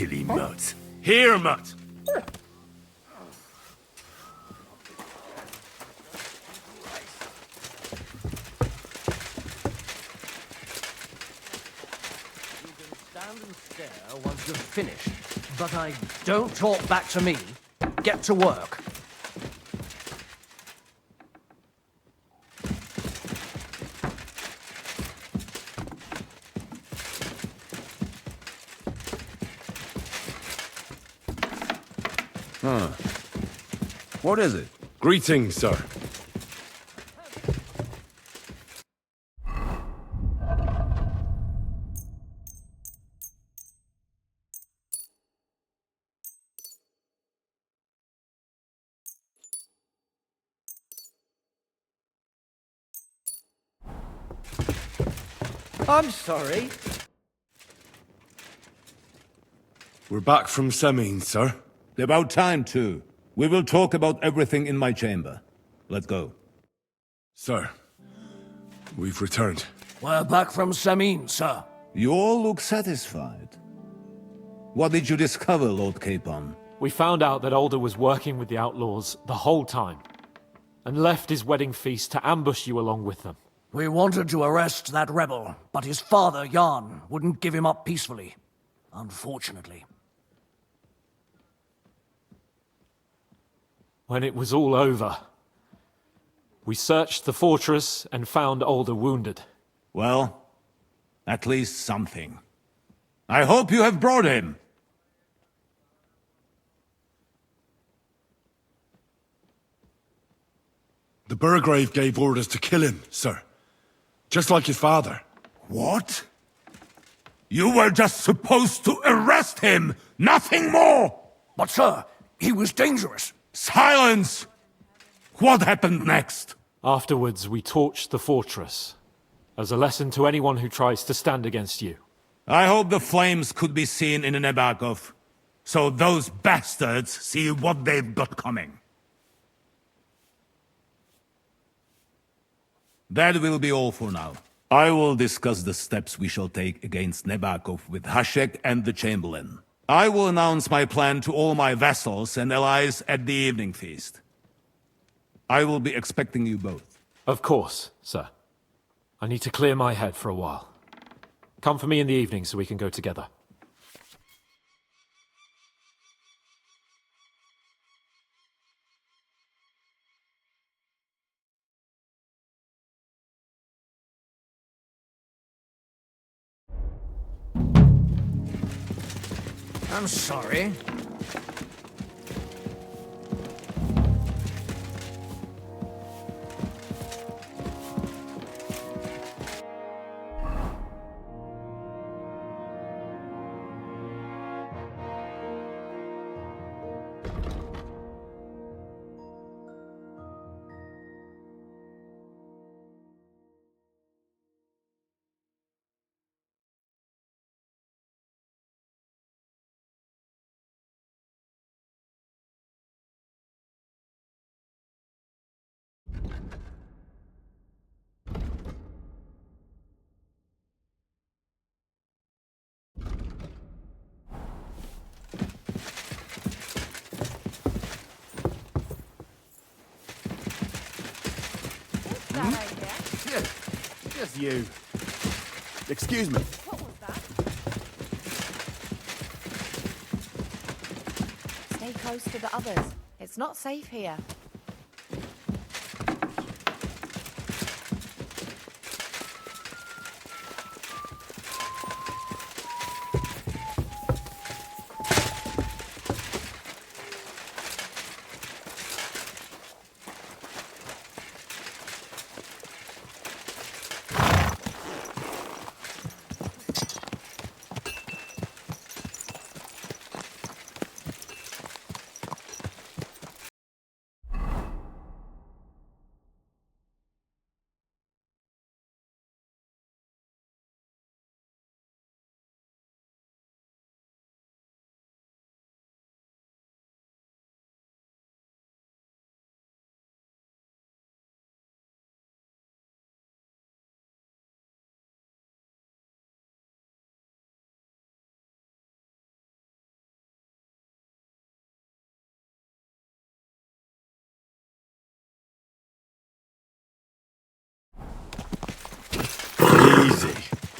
silly mutt. Here, mutt! Stand and stare once you've finished. But don't talk back to me. Get to work. Huh. What is it? Greetings, sir. I'm sorry. We're back from Semine, sir. About time, too. We will talk about everything in my chamber. Let's go. Sir, we've returned. We're back from Semine, sir. You all look satisfied. What did you discover, Lord Capon? We found out that Alder was working with the outlaws the whole time, and left his wedding feast to ambush you along with them. We wanted to arrest that rebel, but his father, Jan, wouldn't give him up peacefully. Unfortunately. When it was all over, we searched the fortress and found Alder wounded. Well, at least something. I hope you have brought him. The Burgrave gave orders to kill him, sir. Just like his father. What? You were just supposed to arrest him, nothing more! But sir, he was dangerous. Silence! What happened next? Afterwards, we torched the fortress, as a lesson to anyone who tries to stand against you. I hope the flames could be seen in Nebakov, so those bastards see what they've got coming. That will be all for now. I will discuss the steps we shall take against Nebakov with Hashek and the Chamberlain. I will announce my plan to all my vassals and allies at the evening feast. I will be expecting you both. Of course, sir. I need to clear my head for a while. Come for me in the evening so we can go together. I'm sorry. Just you. Excuse me. What was that? Stay close to the others. It's not safe here.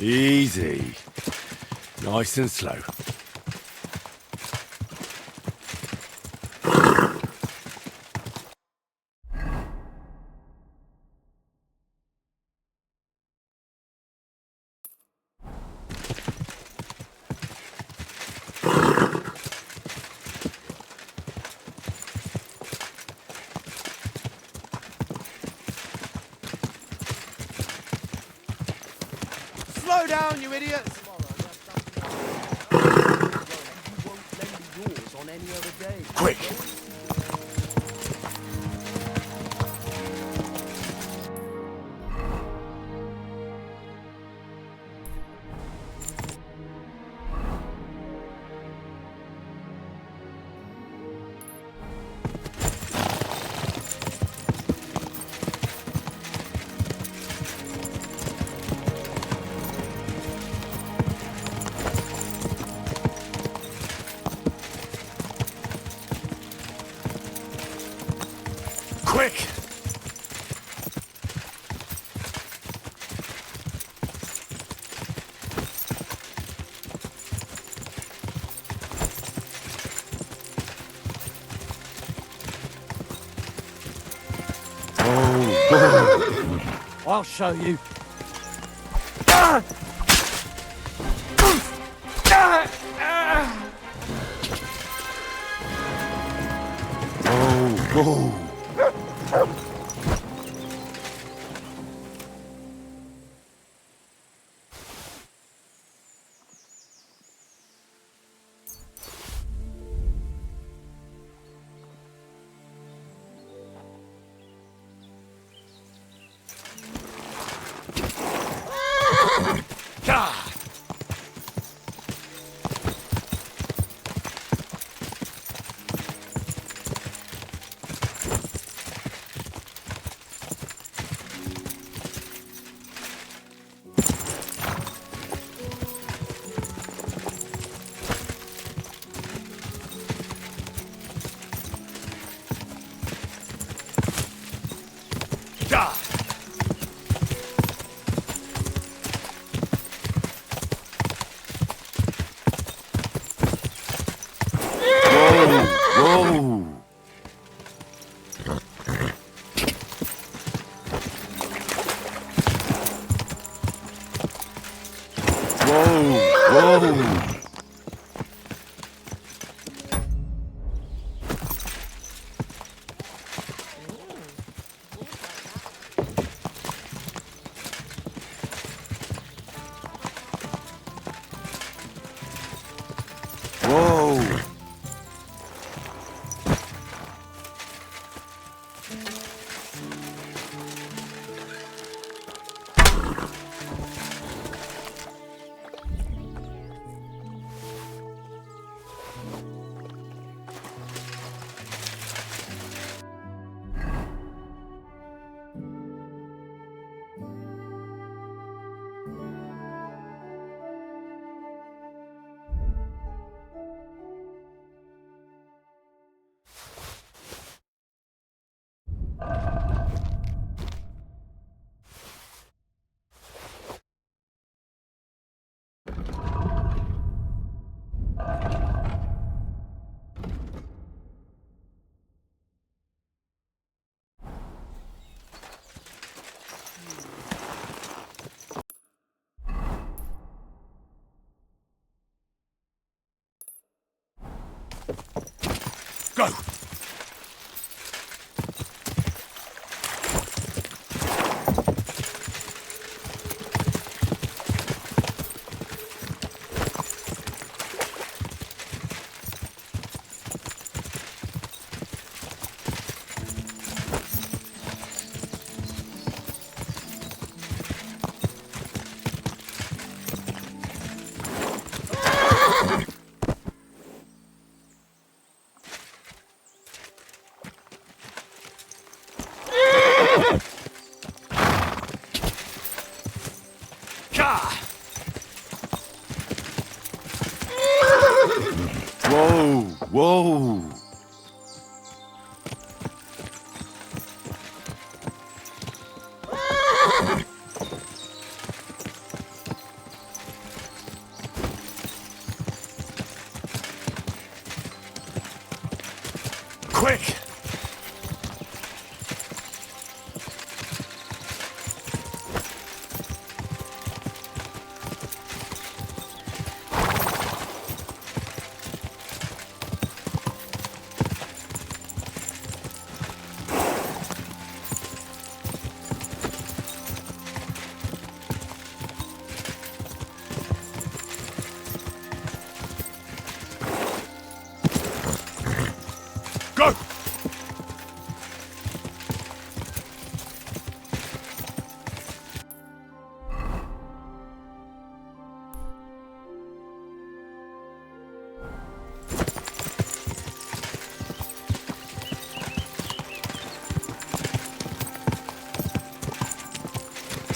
Easy. Nice and slow. Slow down, you idiots! Quick! Quick! I'll show you. Go! Whoa, whoa. Quick! Go!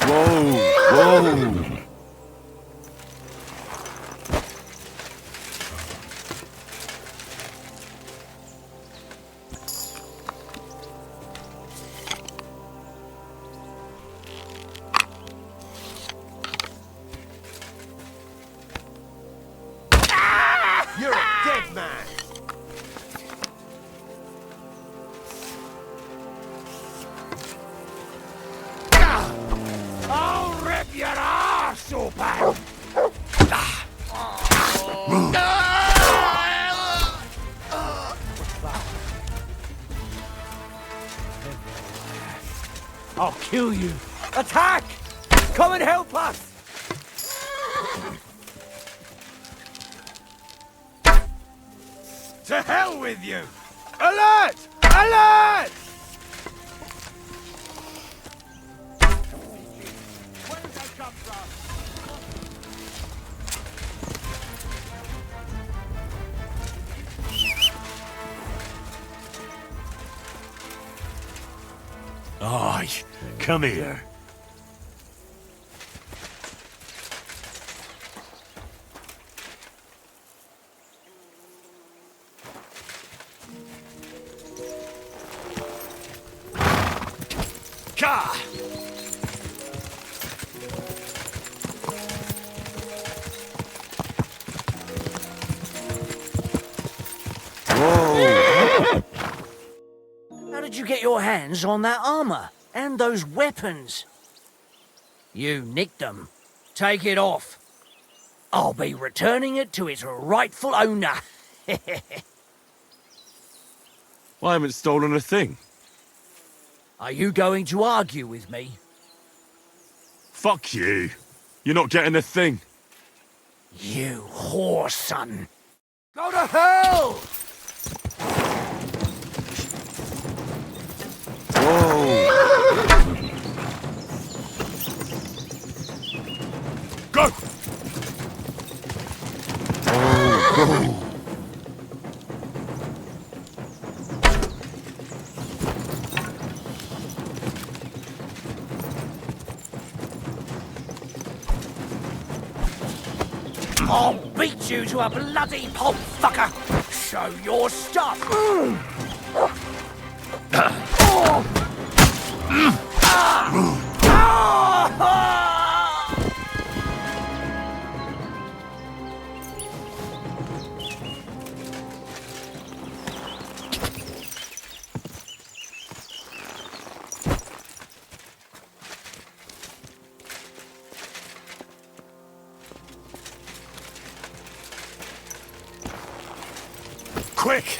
Whoa! You're a dead man! I'll rip your ass open! I'll kill you. Attack! Come and help us! To hell with you! Alert! Alert! Where did that come from? Aye, come here. Ka! How did you get your hands on that armor? And those weapons? You nicked them. Take it off. I'll be returning it to its rightful owner. I haven't stolen a thing. Are you going to argue with me? Fuck you. You're not getting a thing. You whore son. Go to hell! Go! I'll beat you to a bloody pulp, fucker! Show your stuff! Quick!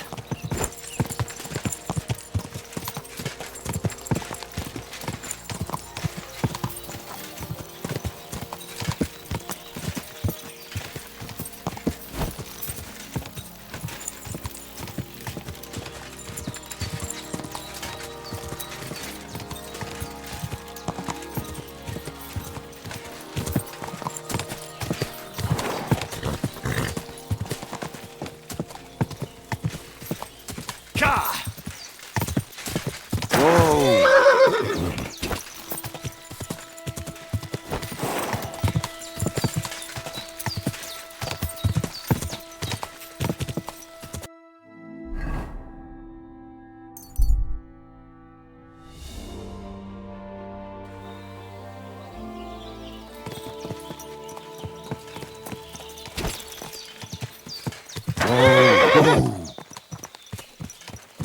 Ka!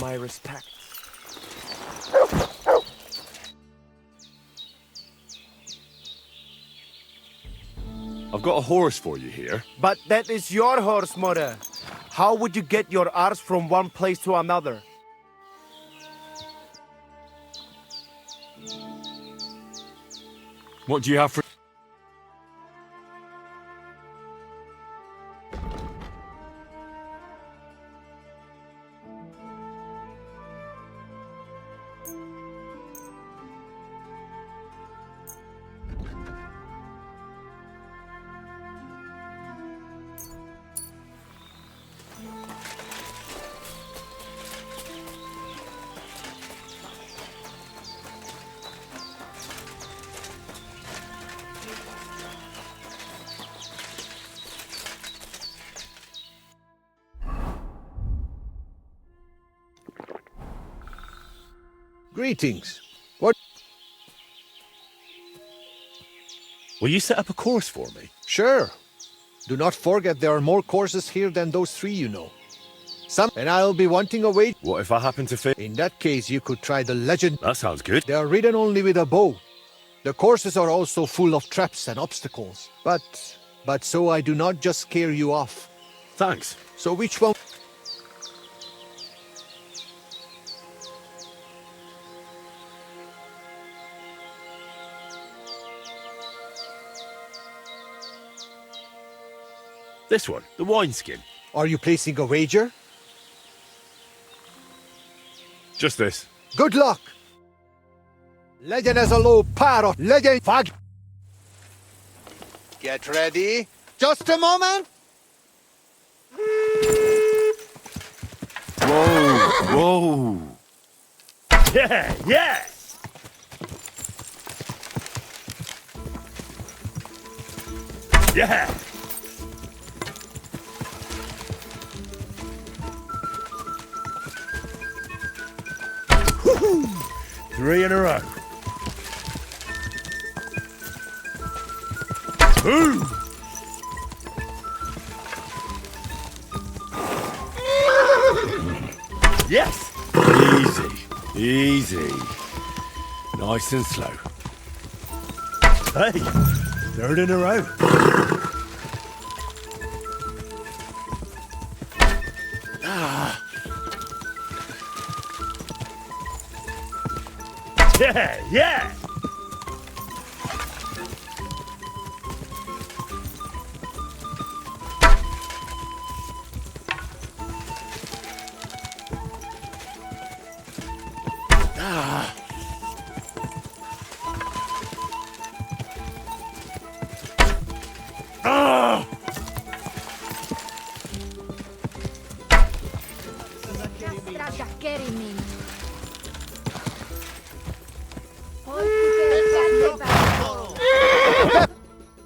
my respect. I've got a horse for you here. But that is your horse, mother. How would you get your arse from one place to another? What do you have for... Greetings. What? Will you set up a course for me? Sure. Do not forget there are more courses here than those 3 you know. Some, and I'll be wanting a wait. What if I happen to fit? In that case, you could try the legend. That sounds good. They are ridden only with a bow. The courses are also full of traps and obstacles. But so I do not just scare you off. Thanks. So which one? This one, the wineskin. Are you placing a wager? Just this. Good luck! Legend as a low parrot. Legend fag. Get ready. Just a moment. Whoa, whoa. Yeah, yeah! Yeah! Woohoo! 3 in a row. Boom! Yes! Easy, easy. Nice and slow. Hey, 3rd in a row. Yeah, yeah!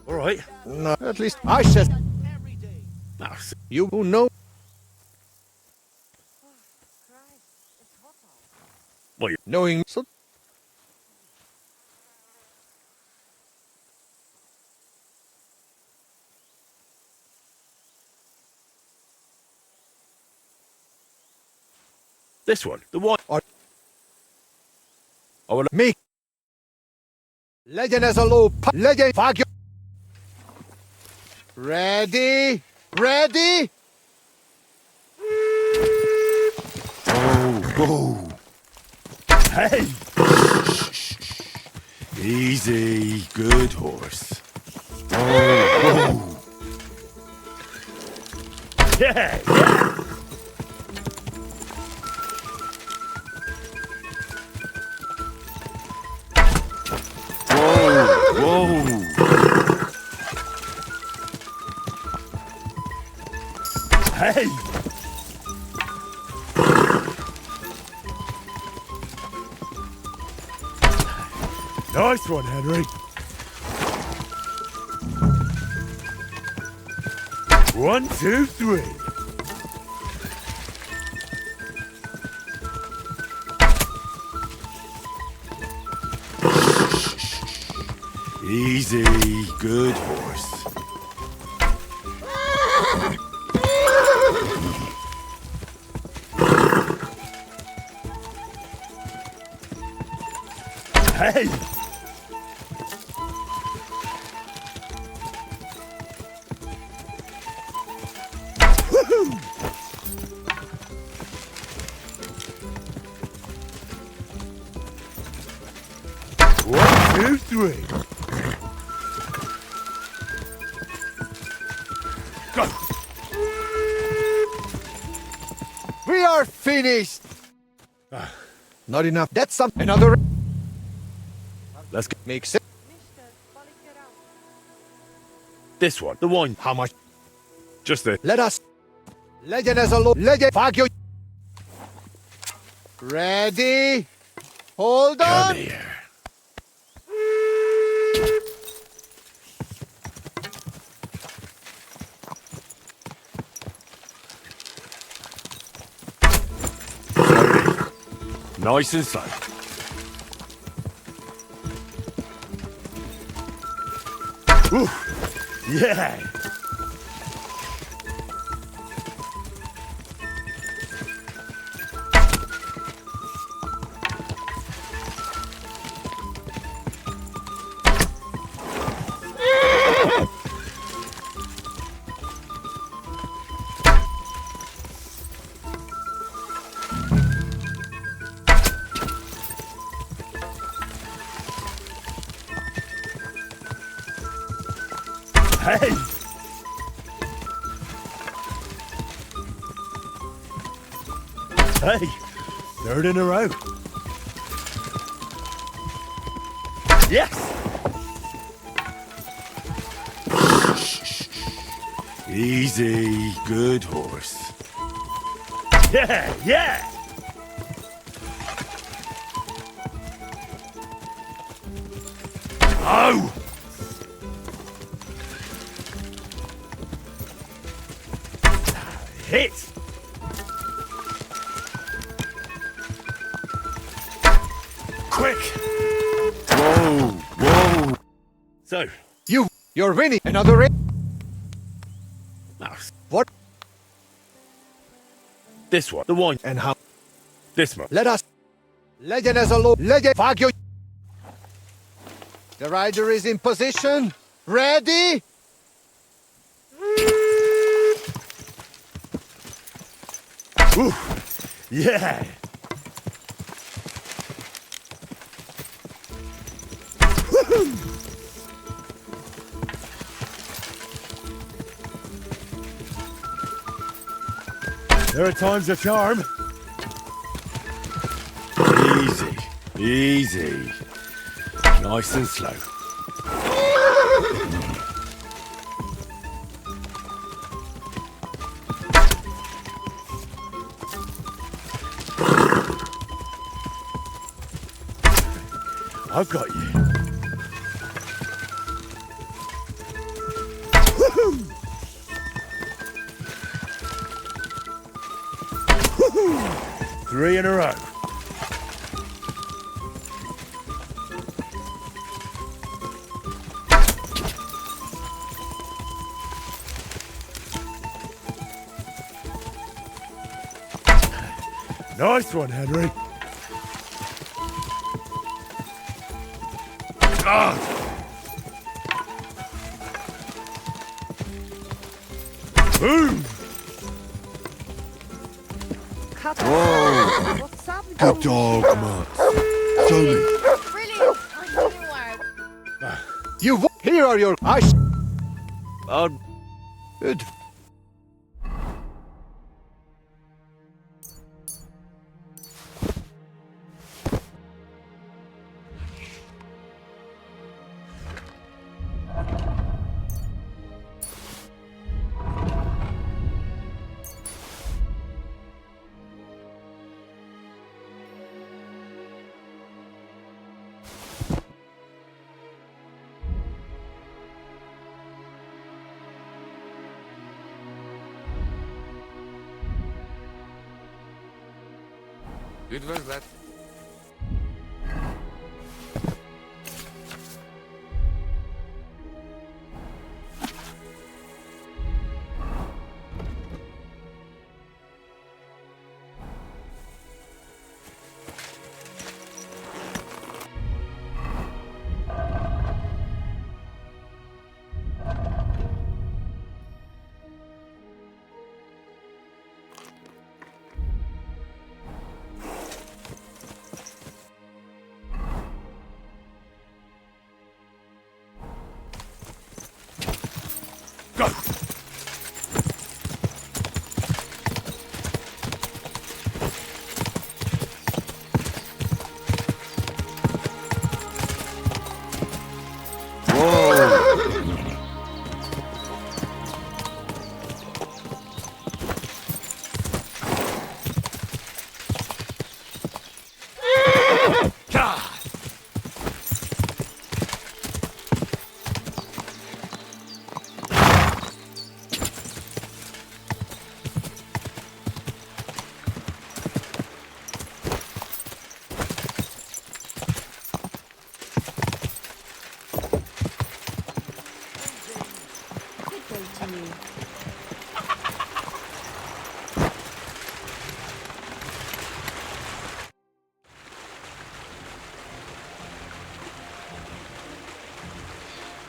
All right. No, at least I said. Now, You who know. well, you Knowing. So this one, the one. I will make. Legend as a low. Legend fag. Ready? Ready? Whoa. Hey! Easy, good horse. Whoa. Yeah, yeah! Whoa! Hey! Nice one, Henry. 1, 2, 3. Easy, good horse. Hey! One, two, three. Go! We are finished. Not enough. That's some another. Let's go. Makes it. This one, the one. How much? Just the. Let us. Legend as a low. Legend. Fuck you. Ready? Hold Come on. here. Nice and slow. Woo. Yeah. Hey! Hey! Third in a row. Yes! Easy, good horse. Yeah, yeah! Oh! Hit! Quick! Whoa, whoa! So, You're winning. Another ring. now, What? this one, the one, And how? this one. Let us. Legend as a low. Legend. Fuck you. The rider is in position. Ready? Woo. Yeah! Woohoo! There are times of charm. Easy, easy. Nice and slow. I've got you. Woohoo! Woohoo! 3 in a row. Nice one, Henry. Ah! Boom! Cut Whoa. What's up? Good dog, Matt. Show me. Brilliant. I knew I. Here are your eyes. Oh, Good. Good work, lad.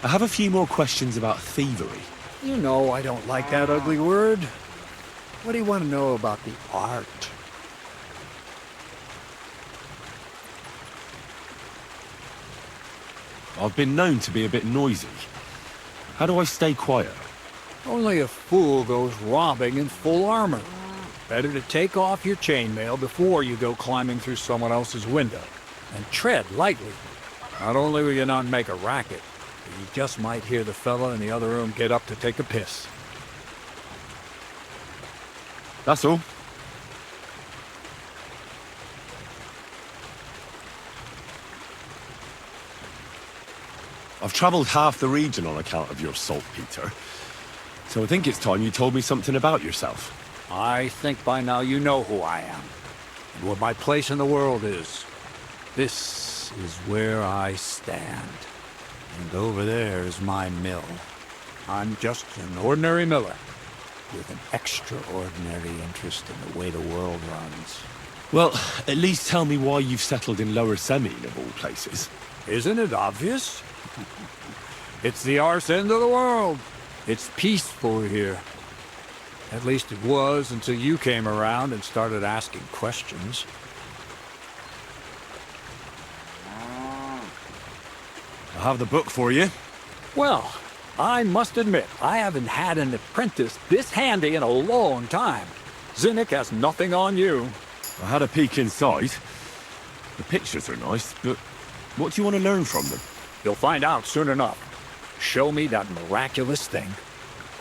I have a few more questions about thievery. You know I don't like that ugly word. What do you want to know about the art? I've been known to be a bit noisy. How do I stay quiet? Only a fool goes robbing in full armor. Better to take off your chainmail before you go climbing through someone else's window. And tread lightly. Not only will you not make a racket, but you just might hear the fella in the other room get up to take a piss. That's all. I've travelled half the region on account of your saltpeter. So I think it's time you told me something about yourself. I think by now you know who I am. And what my place in the world is. This is where I stand. And over there is my mill. I'm just an ordinary miller, with an extraordinary interest in the way the world runs. Well, at least tell me why you've settled in Lower Semine, of all places. Isn't it obvious? It's the arse end of the world. It's peaceful here. At least it was until you came around and started asking questions. I have the book for you. Well, I must admit, I haven't had an apprentice this handy in a long time. Zinnik has nothing on you. I had a peek inside. The pictures are nice, but what do you want to learn from them? You'll find out soon enough. Show me that miraculous thing.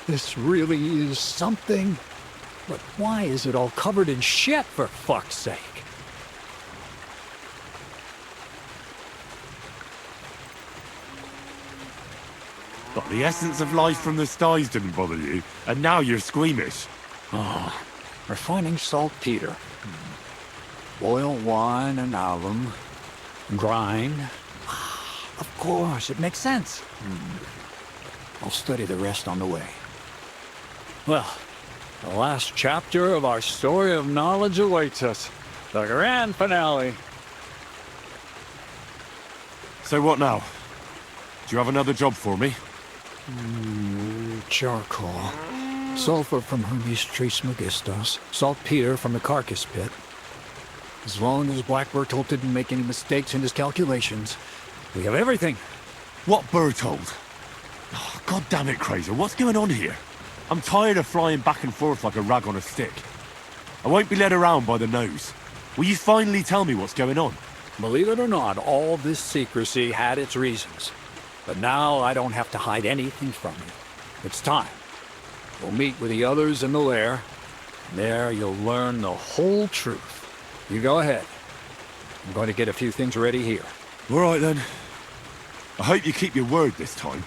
This really is something. But why is it all covered in shit, for fuck's sake? But the essence of life from the skies didn't bother you, and now you're squeamish. Oh, refining saltpeter. Boil wine and alum. Grind. Of course, it makes sense. I'll study the rest on the way. Well, the last chapter of our story of knowledge awaits us. The grand finale. So what now? Do you have another job for me? Charcoal. Sulfur from Hermes Trismegistos. Saltpeter from the carcass pit. As long as Black Bertolt didn't make any mistakes in his calculations, we have everything. What Bertolt? Oh, God damn it, Crazer, what's going on here? I'm tired of flying back and forth like a rag on a stick. I won't be led around by the nose. Will you finally tell me what's going on? Believe it or not, all this secrecy had its reasons. But now I don't have to hide anything from you. It's time. We'll meet with the others in the lair. There you'll learn the whole truth. You go ahead. I'm going to get a few things ready here. All right then. I hope you keep your word this time.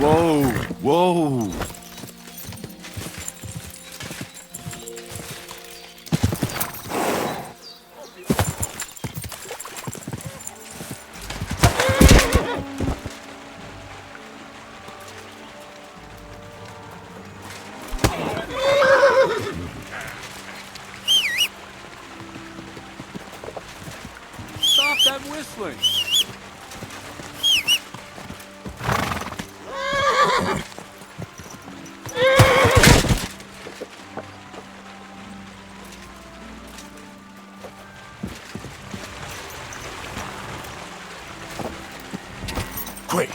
Whoa, whoa. Stop that whistling! Quick.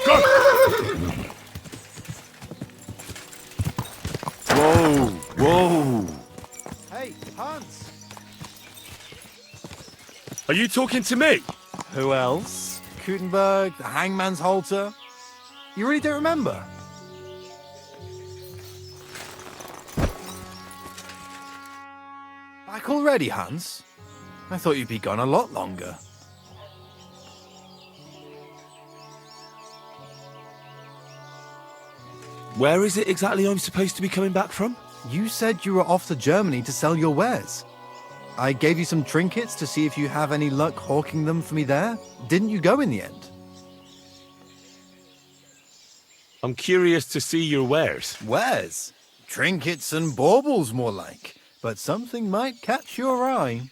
Go! Are you talking to me? Who else? Gutenberg, the hangman's halter. You really don't remember? Back already, Hans? I thought you'd be gone a lot longer. Where is it exactly I'm supposed to be coming back from? You said you were off to Germany to sell your wares. I gave you some trinkets to see if you have any luck hawking them for me there. Didn't you go in the end? I'm curious to see your wares. Wares? Trinkets and baubles, more like. But something might catch your eye.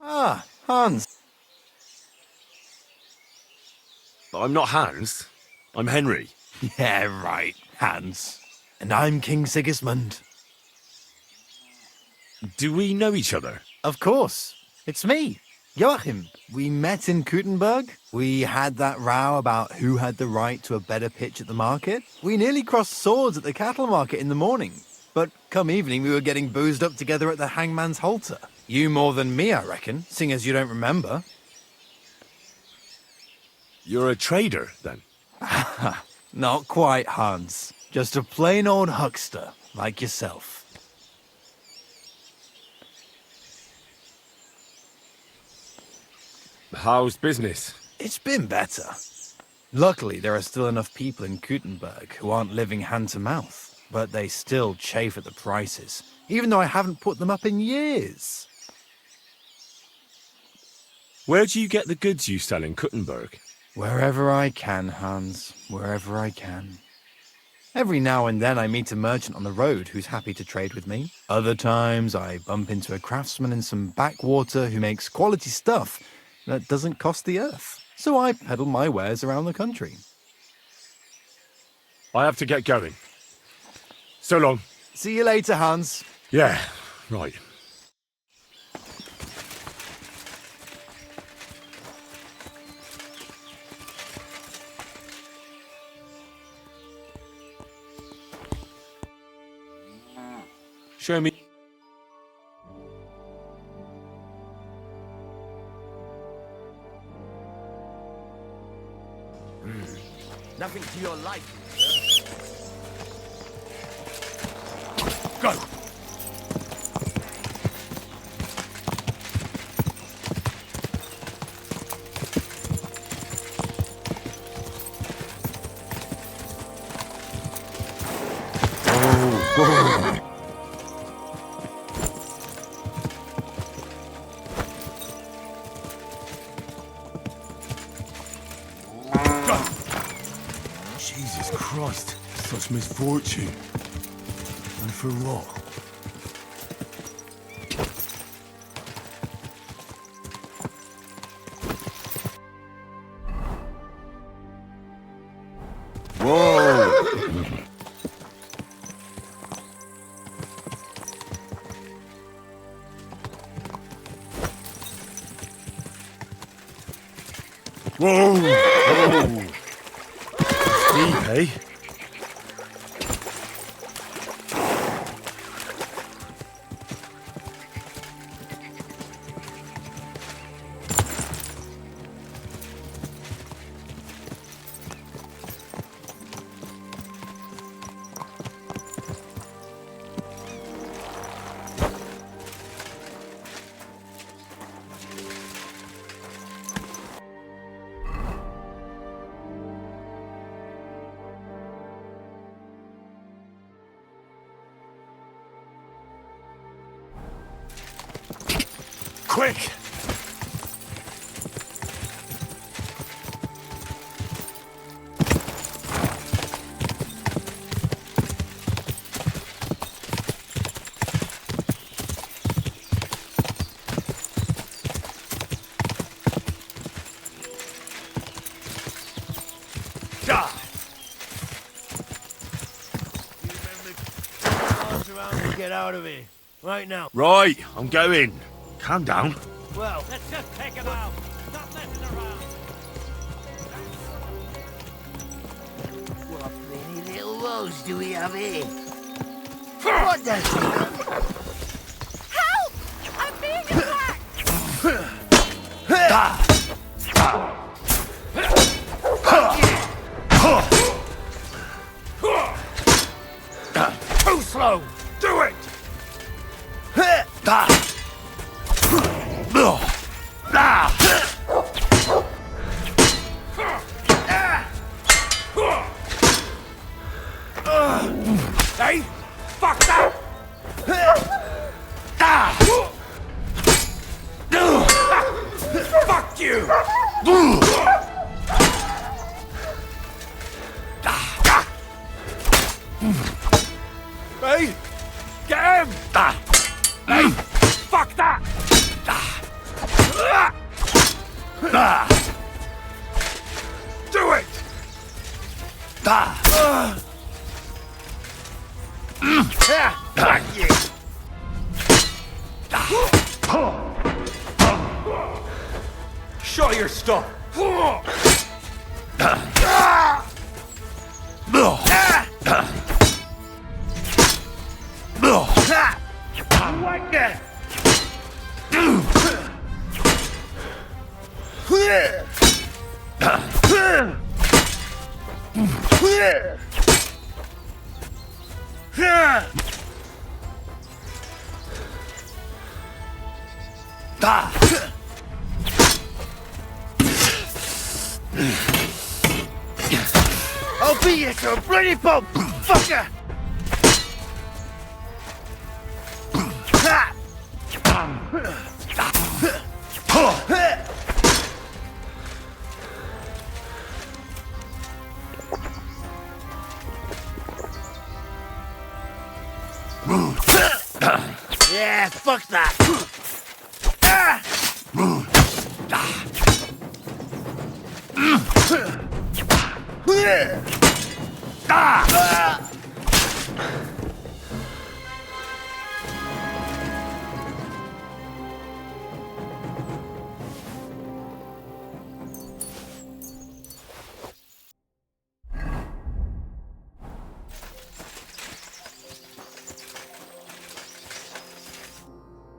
Ah, Hans. I'm not Hans. I'm Henry. Yeah, right, Hans. And I'm King Sigismund. Do we know each other? Of course. It's me, Joachim. We met in Gutenberg. We had that row about who had the right to a better pitch at the market. We nearly crossed swords at the cattle market in the morning. But come evening, we were getting boozed up together at the hangman's halter. You more than me, I reckon, seeing as you don't remember. You're a trader, then? Not quite, Hans. Just a plain old huckster, like yourself. How's business? It's been better. Luckily, there are still enough people in Gutenberg who aren't living hand to mouth, but they still chafe at the prices, even though I haven't put them up in years. Where do you get the goods you sell in Gutenberg? Wherever I can, Hans. Wherever I can. Every now and then I meet a merchant on the road who's happy to trade with me. Other times I bump into a craftsman in some backwater who makes quality stuff that doesn't cost the earth. So I peddle my wares around the country. I have to get going. So long. See you later, Hans. Yeah, right. Show me. Nothing to your life. Go! Jesus Christ, such misfortune. And for what? Whoa! Whoa! Deep, eh? Quick! out of here. Right now. Right, I'm going. Calm down. Well, let's just take him out. Stop messing around. What pretty little rose do we have here? What the... Help! I'm being attacked! Too slow! Do it! Hey! Fuck that! Fuck you! Hey! Get him! Hey! Fuck that! Do it! Fuck you! Show your stuff! Like that! I'll beat you to a bloody pulp, fucker! Yeah, fuck that!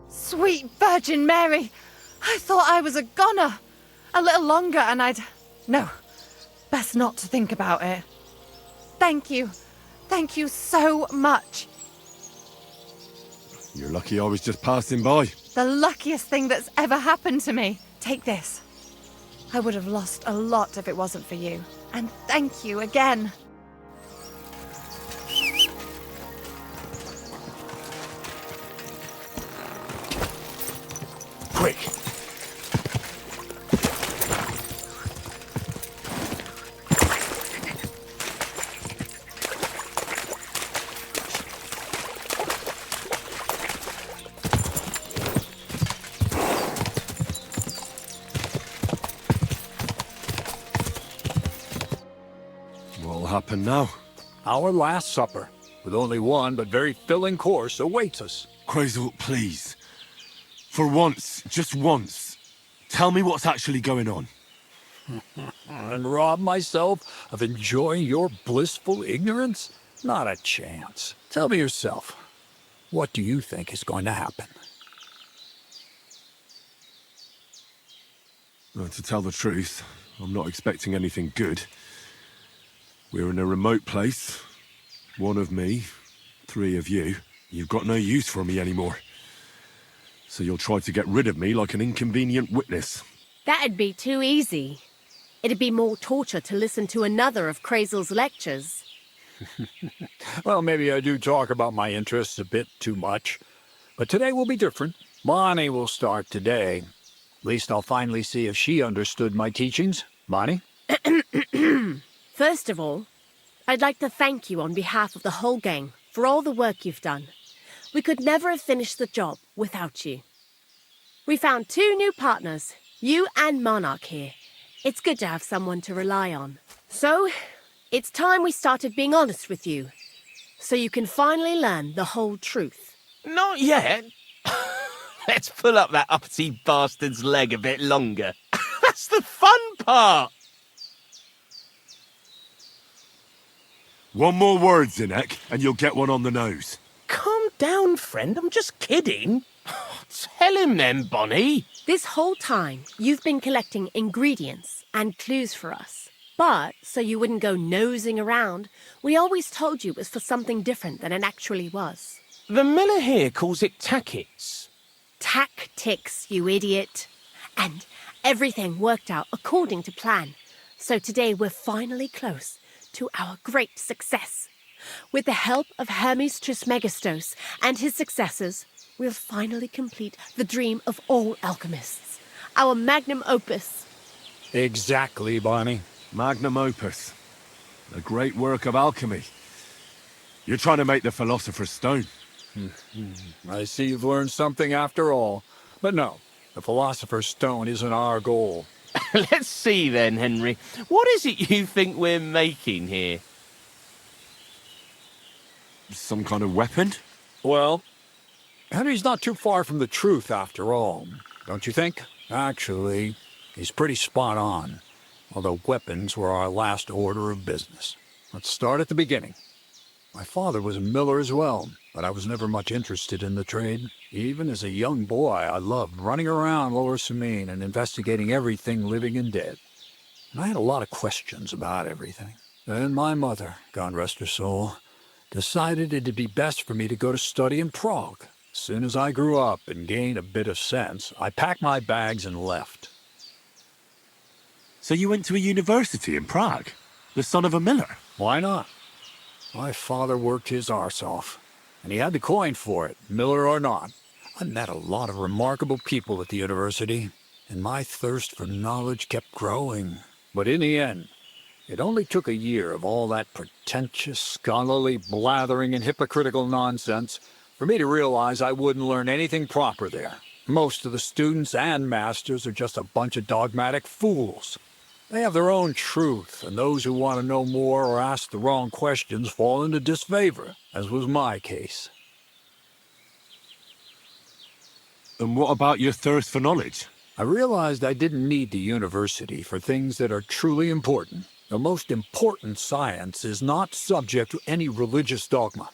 Sweet Virgin Mary! I thought I was a goner. A little longer and I'd... No, best not to think about it. Thank you. Thank you so much. You're lucky I was just passing by. The luckiest thing that's ever happened to me. Take this. I would have lost a lot if it wasn't for you. And thank you again. Quick! What'll happen now? Our last supper, with only one but very filling course, awaits us. Crazel, please. For once, just once, tell me what's actually going on. And rob myself of enjoying your blissful ignorance? Not a chance. Tell me yourself, what do you think is going to happen? Well, to tell the truth, I'm not expecting anything good. We're in a remote place. One of me, 3 of you. You've got no use for me anymore. So you'll try to get rid of me like an inconvenient witness. That'd be too easy. It'd be more torture to listen to another of Crazel's lectures. Well, maybe I do talk about my interests a bit too much. But today will be different. Bonnie will start today. At least I'll finally see if she understood my teachings. Bonnie? First of all, I'd like to thank you on behalf of the whole gang for all the work you've done. We could never have finished the job without you. We found 2 new partners, you and Monarch here. It's good to have someone to rely on. So, it's time we started being honest with you, so you can finally learn the whole truth. Not yet. Let's pull up that uppity bastard's leg a bit longer. That's the fun part. One more word, Zinek, and you'll get one on the nose. Calm down, friend. I'm just kidding. Tell him then, Bonnie. This whole time, you've been collecting ingredients and clues for us. But, so you wouldn't go nosing around, we always told you it was for something different than it actually was. The miller here calls it tackets. Tactics, you idiot. And everything worked out according to plan. So today we're finally close to our great success. With the help of Hermes Trismegistos and his successors, we'll finally complete the dream of all alchemists. Our magnum opus. Exactly, Bonnie. Magnum opus. A great work of alchemy. You're trying to make the Philosopher's Stone. I see you've learned something after all. But no, the Philosopher's Stone isn't our goal. Let's see then, Henry. What is it you think we're making here? Some kind of weapon? Well, Henry's not too far from the truth after all, don't you think? Actually, he's pretty spot on. Although weapons were our last order of business. Let's start at the beginning. My father was a miller as well, but I was never much interested in the trade. Even as a young boy, I loved running around Lower Samine and investigating everything living and dead. And I had a lot of questions about everything. Then my mother, God rest her soul, decided it'd be best for me to go to study in Prague. As soon as I grew up and gained a bit of sense, I packed my bags and left. So you went to a university in Prague? The son of a miller? Why not? My father worked his arse off, and he had the coin for it, miller or not. I met a lot of remarkable people at the university, and my thirst for knowledge kept growing. But in the end, it only took a year of all that pretentious, scholarly blathering and hypocritical nonsense for me to realize I wouldn't learn anything proper there. Most of the students and masters are just a bunch of dogmatic fools. They have their own truth, and those who want to know more or ask the wrong questions fall into disfavor, as was my case. And what about your thirst for knowledge? I realized I didn't need the university for things that are truly important. The most important science is not subject to any religious dogma.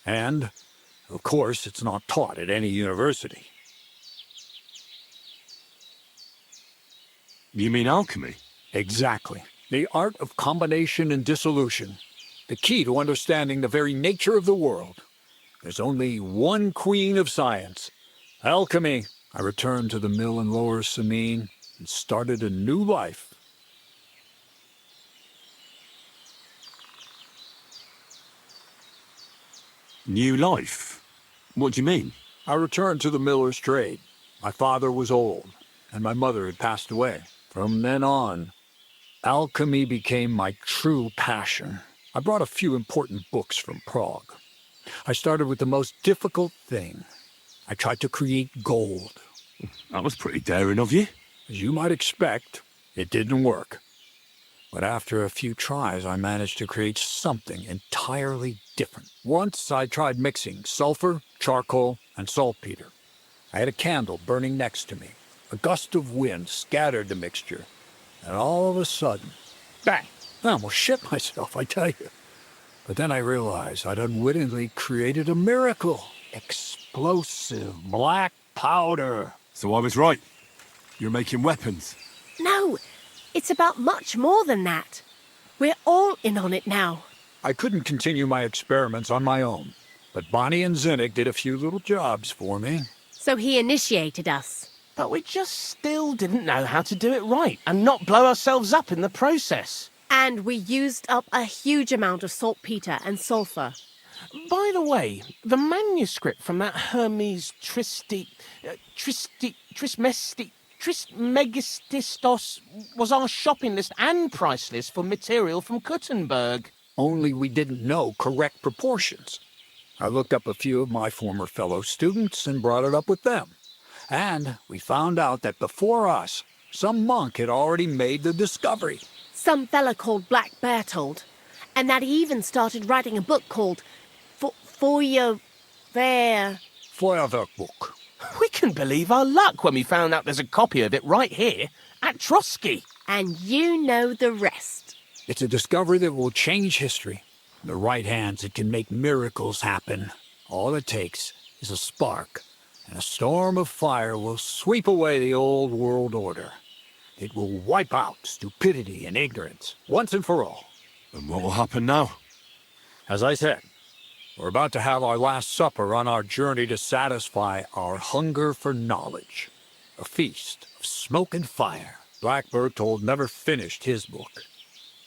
And, of course, it's not taught at any university. You mean alchemy? Exactly. The art of combination and dissolution. The key to understanding the very nature of the world. There's only one queen of science. Alchemy. I returned to the mill in Lower Samine and started a new life. New life? What do you mean? I returned to the miller's trade. My father was old, and my mother had passed away. From then on, alchemy became my true passion. I brought a few important books from Prague. I started with the most difficult thing. I tried to create gold. That was pretty daring of you. As you might expect, it didn't work. But after a few tries, I managed to create something entirely different. Once I tried mixing sulfur, charcoal, and saltpeter. I had a candle burning next to me. A gust of wind scattered the mixture, and all of a sudden, bang! I almost shit myself, I tell you. But then I realized I'd unwittingly created a miracle. Explosive black powder. So I was right. You're making weapons. No, it's about much more than that. We're all in on it now. I couldn't continue my experiments on my own, but Bonnie and Zinnik did a few little jobs for me. So he initiated us. But we just still didn't know how to do it right and not blow ourselves up in the process. And we used up a huge amount of saltpeter and sulfur. By the way, the manuscript from that Hermes Trismegistos was our shopping list and price list for material from Kuttenberg. Only we didn't know correct proportions. I looked up a few of my former fellow students and brought it up with them. And we found out that before us, some monk had already made the discovery. Some fella called Black Bertold. And that he even started writing a book called There. Feuerwerkbook. We couldn't believe our luck when we found out there's a copy of it right here at Trotsky. And you know the rest. It's a discovery that will change history. In the right hands, it can make miracles happen. All it takes is a spark, and a storm of fire will sweep away the old world order. It will wipe out stupidity and ignorance, once and for all. And what will happen now? As I said, we're about to have our last supper on our journey to satisfy our hunger for knowledge. A feast of smoke and fire. Black Berthold never finished his book,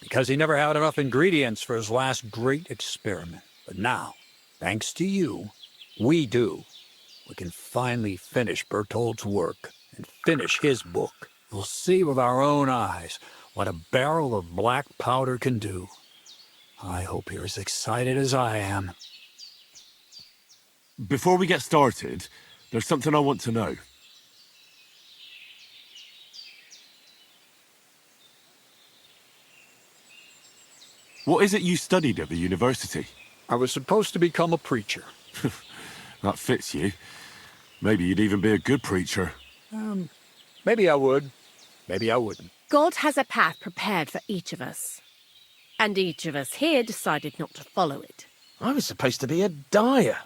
because he never had enough ingredients for his last great experiment. But now, thanks to you, we do. We can finally finish Berthold's work and finish his book. We'll see with our own eyes what a barrel of black powder can do. I hope you're as excited as I am. Before we get started, there's something I want to know. What is it you studied at the university? I was supposed to become a preacher. That fits you. Maybe you'd even be a good preacher. Maybe I would. Maybe I wouldn't. God has a path prepared for each of us. And each of us here decided not to follow it. I was supposed to be a dyer,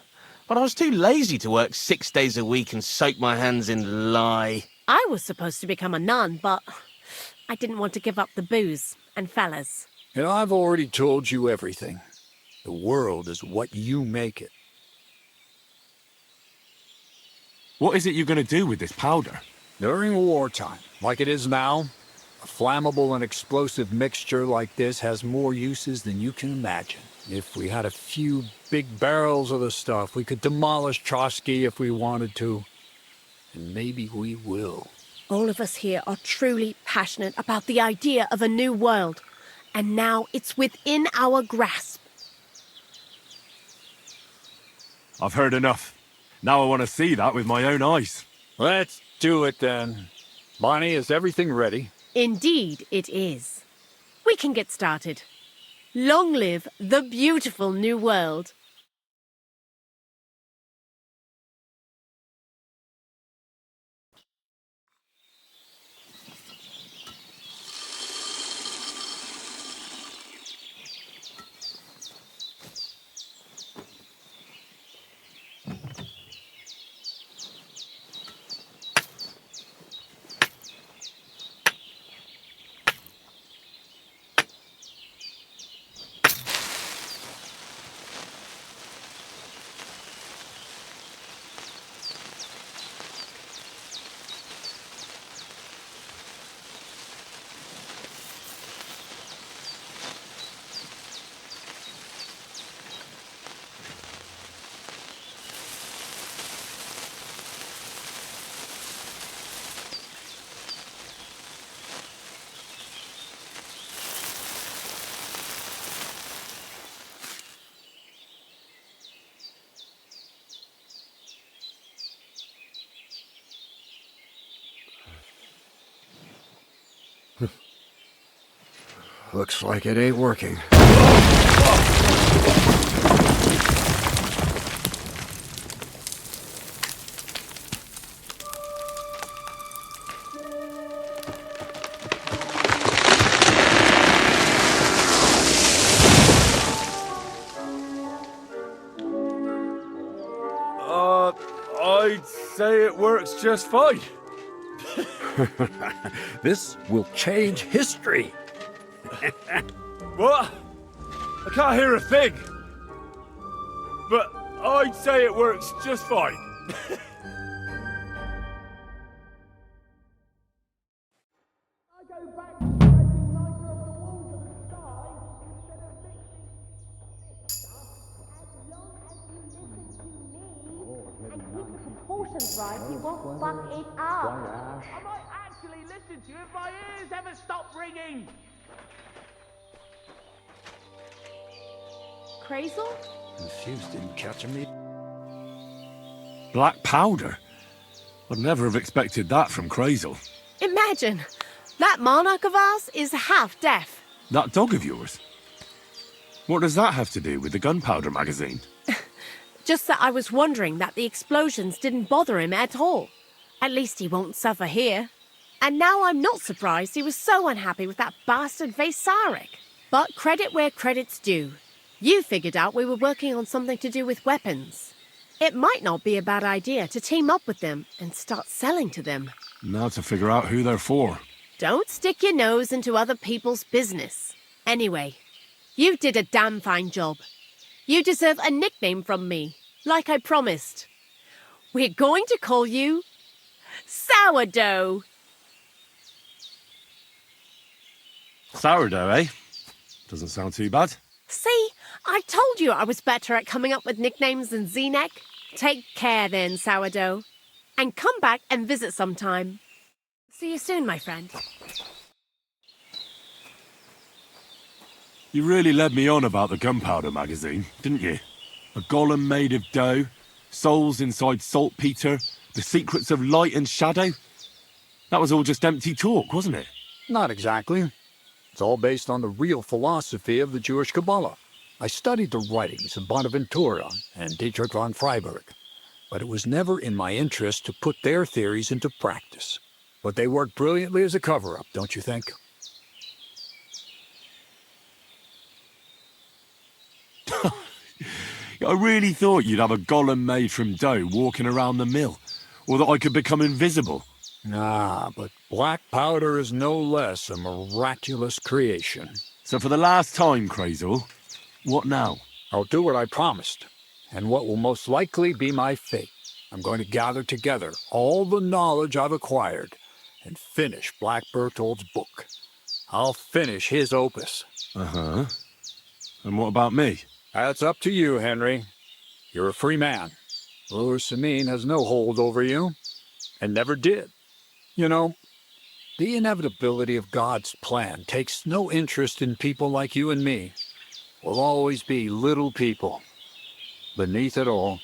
but I was too lazy to work 6 days a week and soak my hands in lye. I was supposed to become a nun, but I didn't want to give up the booze and fellas. And I've already told you everything. The world is what you make it. What is it you're going to do with this powder? During wartime, like it is now, a flammable and explosive mixture like this has more uses than you can imagine. If we had a few big barrels of the stuff, we could demolish Trotsky if we wanted to. And maybe we will. All of us here are truly passionate about the idea of a new world. And now it's within our grasp. I've heard enough. Now I want to see that with my own eyes. Let's do it then. Bonnie, is everything ready? Indeed it is. We can get started. Long live the beautiful new world. Looks like it ain't working. I'd say it works just fine. This will change history. What? I can't hear a thing. But I'd say it works just fine. Right, you won't fuck it up. I might actually listen to you if my ears ever stop ringing. Crazel? The fuse didn't catch me. Black powder? I'd never have expected that from Crazel. Imagine, that monarch of ours is half deaf. That dog of yours? What does that have to do with the gunpowder magazine? Just that I was wondering that the explosions didn't bother him at all. At least he won't suffer here. And now I'm not surprised he was so unhappy with that bastard Vasarik. But credit where credit's due. You figured out we were working on something to do with weapons. It might not be a bad idea to team up with them and start selling to them. Now to figure out who they're for. Don't stick your nose into other people's business. Anyway, you did a damn fine job. You deserve a nickname from me, like I promised. We're going to call you Sourdough. Sourdough, eh? Doesn't sound too bad. See, I told you I was better at coming up with nicknames than Zenek. Take care then, Sourdough. And come back and visit sometime. See you soon, my friend. You really led me on about the gunpowder magazine, didn't you? A golem made of dough, souls inside saltpeter, the secrets of light and shadow. That was all just empty talk, wasn't it? Not exactly. It's all based on the real philosophy of the Jewish Kabbalah. I studied the writings of Bonaventura and Dietrich von Freiberg, but it was never in my interest to put their theories into practice. But they worked brilliantly as a cover-up, don't you think? I really thought you'd have a golem made from dough walking around the mill, or that I could become invisible. Ah, but black powder is no less a miraculous creation. So for the last time, Crazel, what now? I'll do what I promised, and what will most likely be my fate. I'm going to gather together all the knowledge I've acquired and finish Black Bertold's book. I'll finish his opus. Uh-huh. And what about me? That's up to you, Henry. You're a free man. Lur Samin has no hold over you, and never did. You know, the inevitability of God's plan takes no interest in people like you and me. We'll always be little people, beneath it all.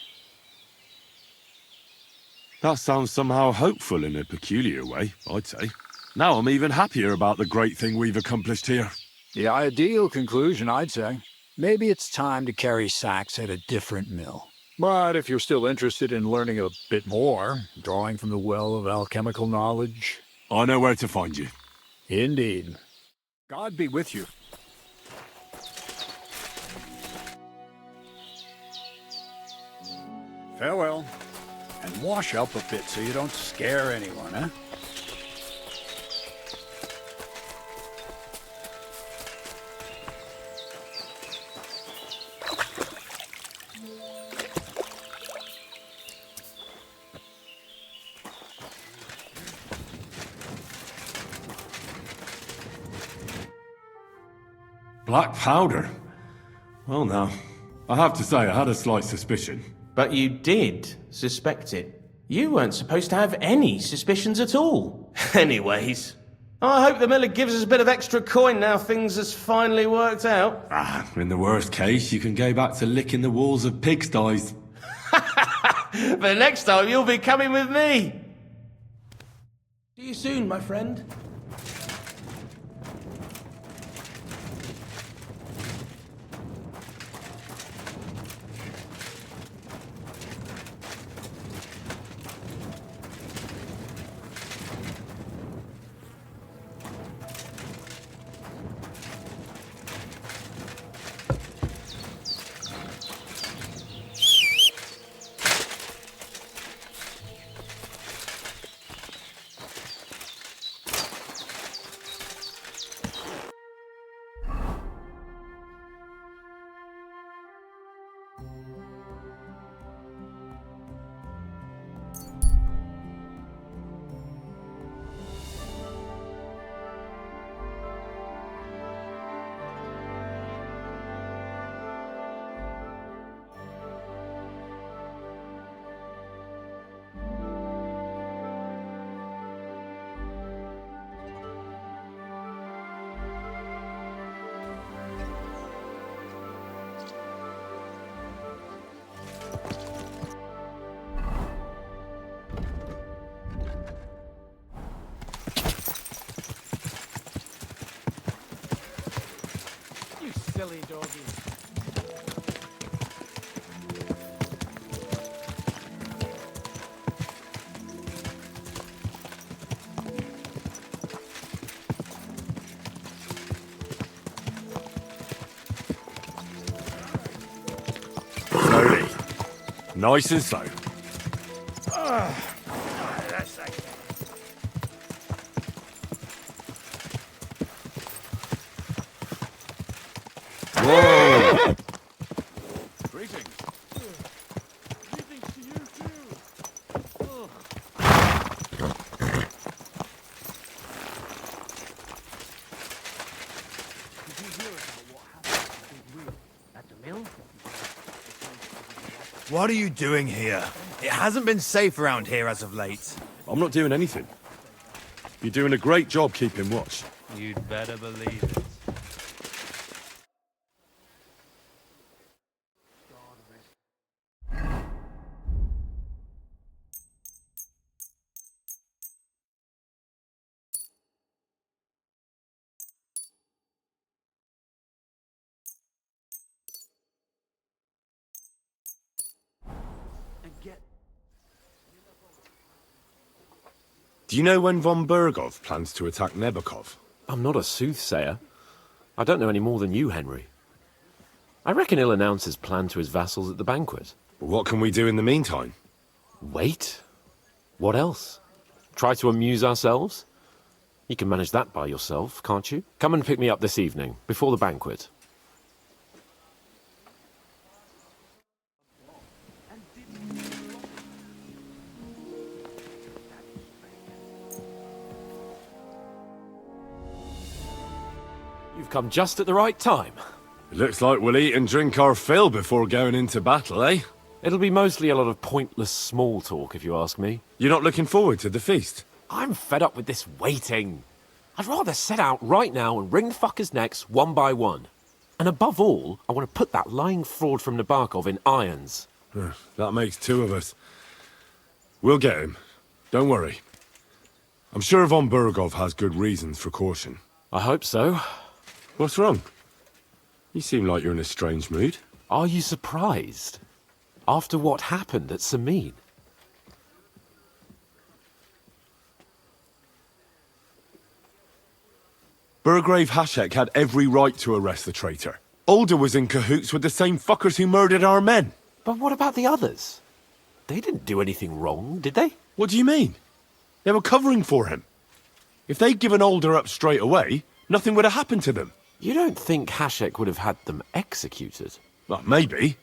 That sounds somehow hopeful in a peculiar way, I'd say. Now I'm even happier about the great thing we've accomplished here. The ideal conclusion, I'd say. Maybe it's time to carry sacks at a different mill. But if you're still interested in learning a bit more, drawing from the well of alchemical knowledge... I know where to find you. Indeed. God be with you. Farewell. And wash up a bit so you don't scare anyone, huh? Black powder? Well now, I have to say I had a slight suspicion. But you did suspect it. You weren't supposed to have any suspicions at all. Anyways, I hope the miller gives us a bit of extra coin now things has finally worked out. Ah, in the worst case, you can go back to licking the walls of pigsties. But next time you'll be coming with me. See you soon, my friend. Silly doggy. Nice and slow. Whoa! Greetings. Greetings to you too. What are you doing here? It hasn't been safe around here as of late. I'm not doing anything. You're doing a great job keeping watch. You'd better believe it. Do you know when von Burgov plans to attack Nebakov? I'm not a soothsayer. I don't know any more than you, Henry. I reckon he'll announce his plan to his vassals at the banquet. But what can we do in the meantime? Wait? What else? Try to amuse ourselves? You can manage that by yourself, can't you? Come and pick me up this evening, before the banquet. You've come just at the right time. It looks like we'll eat and drink our fill before going into battle, eh? It'll be mostly a lot of pointless small talk, if you ask me. You're not looking forward to the feast? I'm fed up with this waiting. I'd rather set out right now and wring the fuckers' necks one by one. And above all, I want to put that lying fraud from Nabokov in irons. That makes two of us. We'll get him. Don't worry. I'm sure von Burgov has good reasons for caution. I hope so. What's wrong? You seem like you're in a strange mood. Are you surprised? After what happened at Samin? Burgrave Hashek had every right to arrest the traitor. Alder was in cahoots with the same fuckers who murdered our men. But what about the others? They didn't do anything wrong, did they? What do you mean? They were covering for him. If they'd given Alder up straight away, nothing would have happened to them. You don't think Hashek would have had them executed? Well, maybe.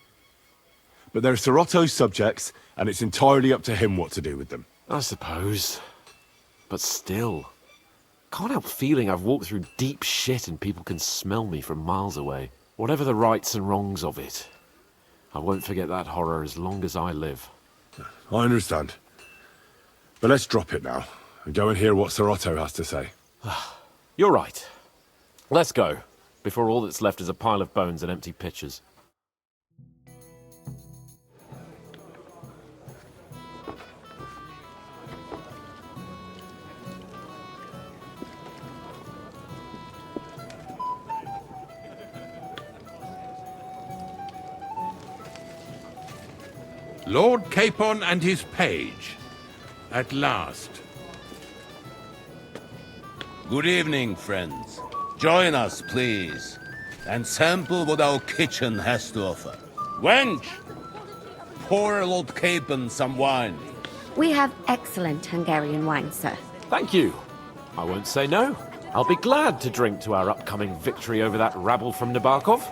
But they're Sorotto's subjects, and it's entirely up to him what to do with them. I suppose. But still. Can't help feeling I've walked through deep shit and people can smell me from miles away. Whatever the rights and wrongs of it, I won't forget that horror as long as I live. I understand. But let's drop it now, and go and hear what Sorotto has to say. You're right. Let's go, before all that's left is a pile of bones and empty pitchers. Lord Capon and his page. At last. Good evening, friends. Join us, please, and sample what our kitchen has to offer. Wench, pour Lord Capon some wine. We have excellent Hungarian wine, sir. Thank you. I won't say no. I'll be glad to drink to our upcoming victory over that rabble from Nabokov,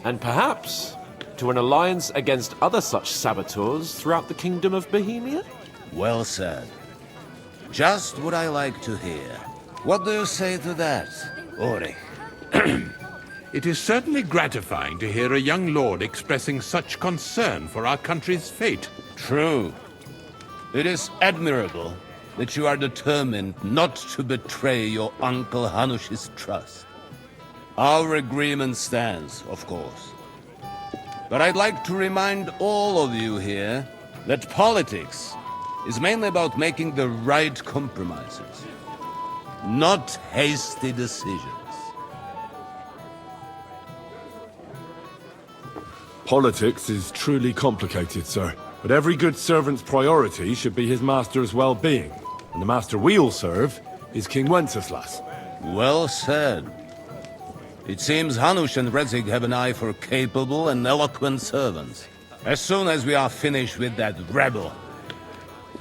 and perhaps to an alliance against other such saboteurs throughout the Kingdom of Bohemia? Well said. Just what I like to hear. What do you say to that, Ori? It is certainly gratifying to hear a young lord expressing such concern for our country's fate. True. It is admirable that you are determined not to betray your Uncle Hanush's trust. Our agreement stands, of course. But I'd like to remind all of you here that politics is mainly about making the right compromises, not hasty decisions. Politics is truly complicated, sir. But every good servant's priority should be his master's well-being. And the master we'll serve is King Wenceslas. Well said. It seems Hanush and Rezig have an eye for capable and eloquent servants. As soon as we are finished with that rebel,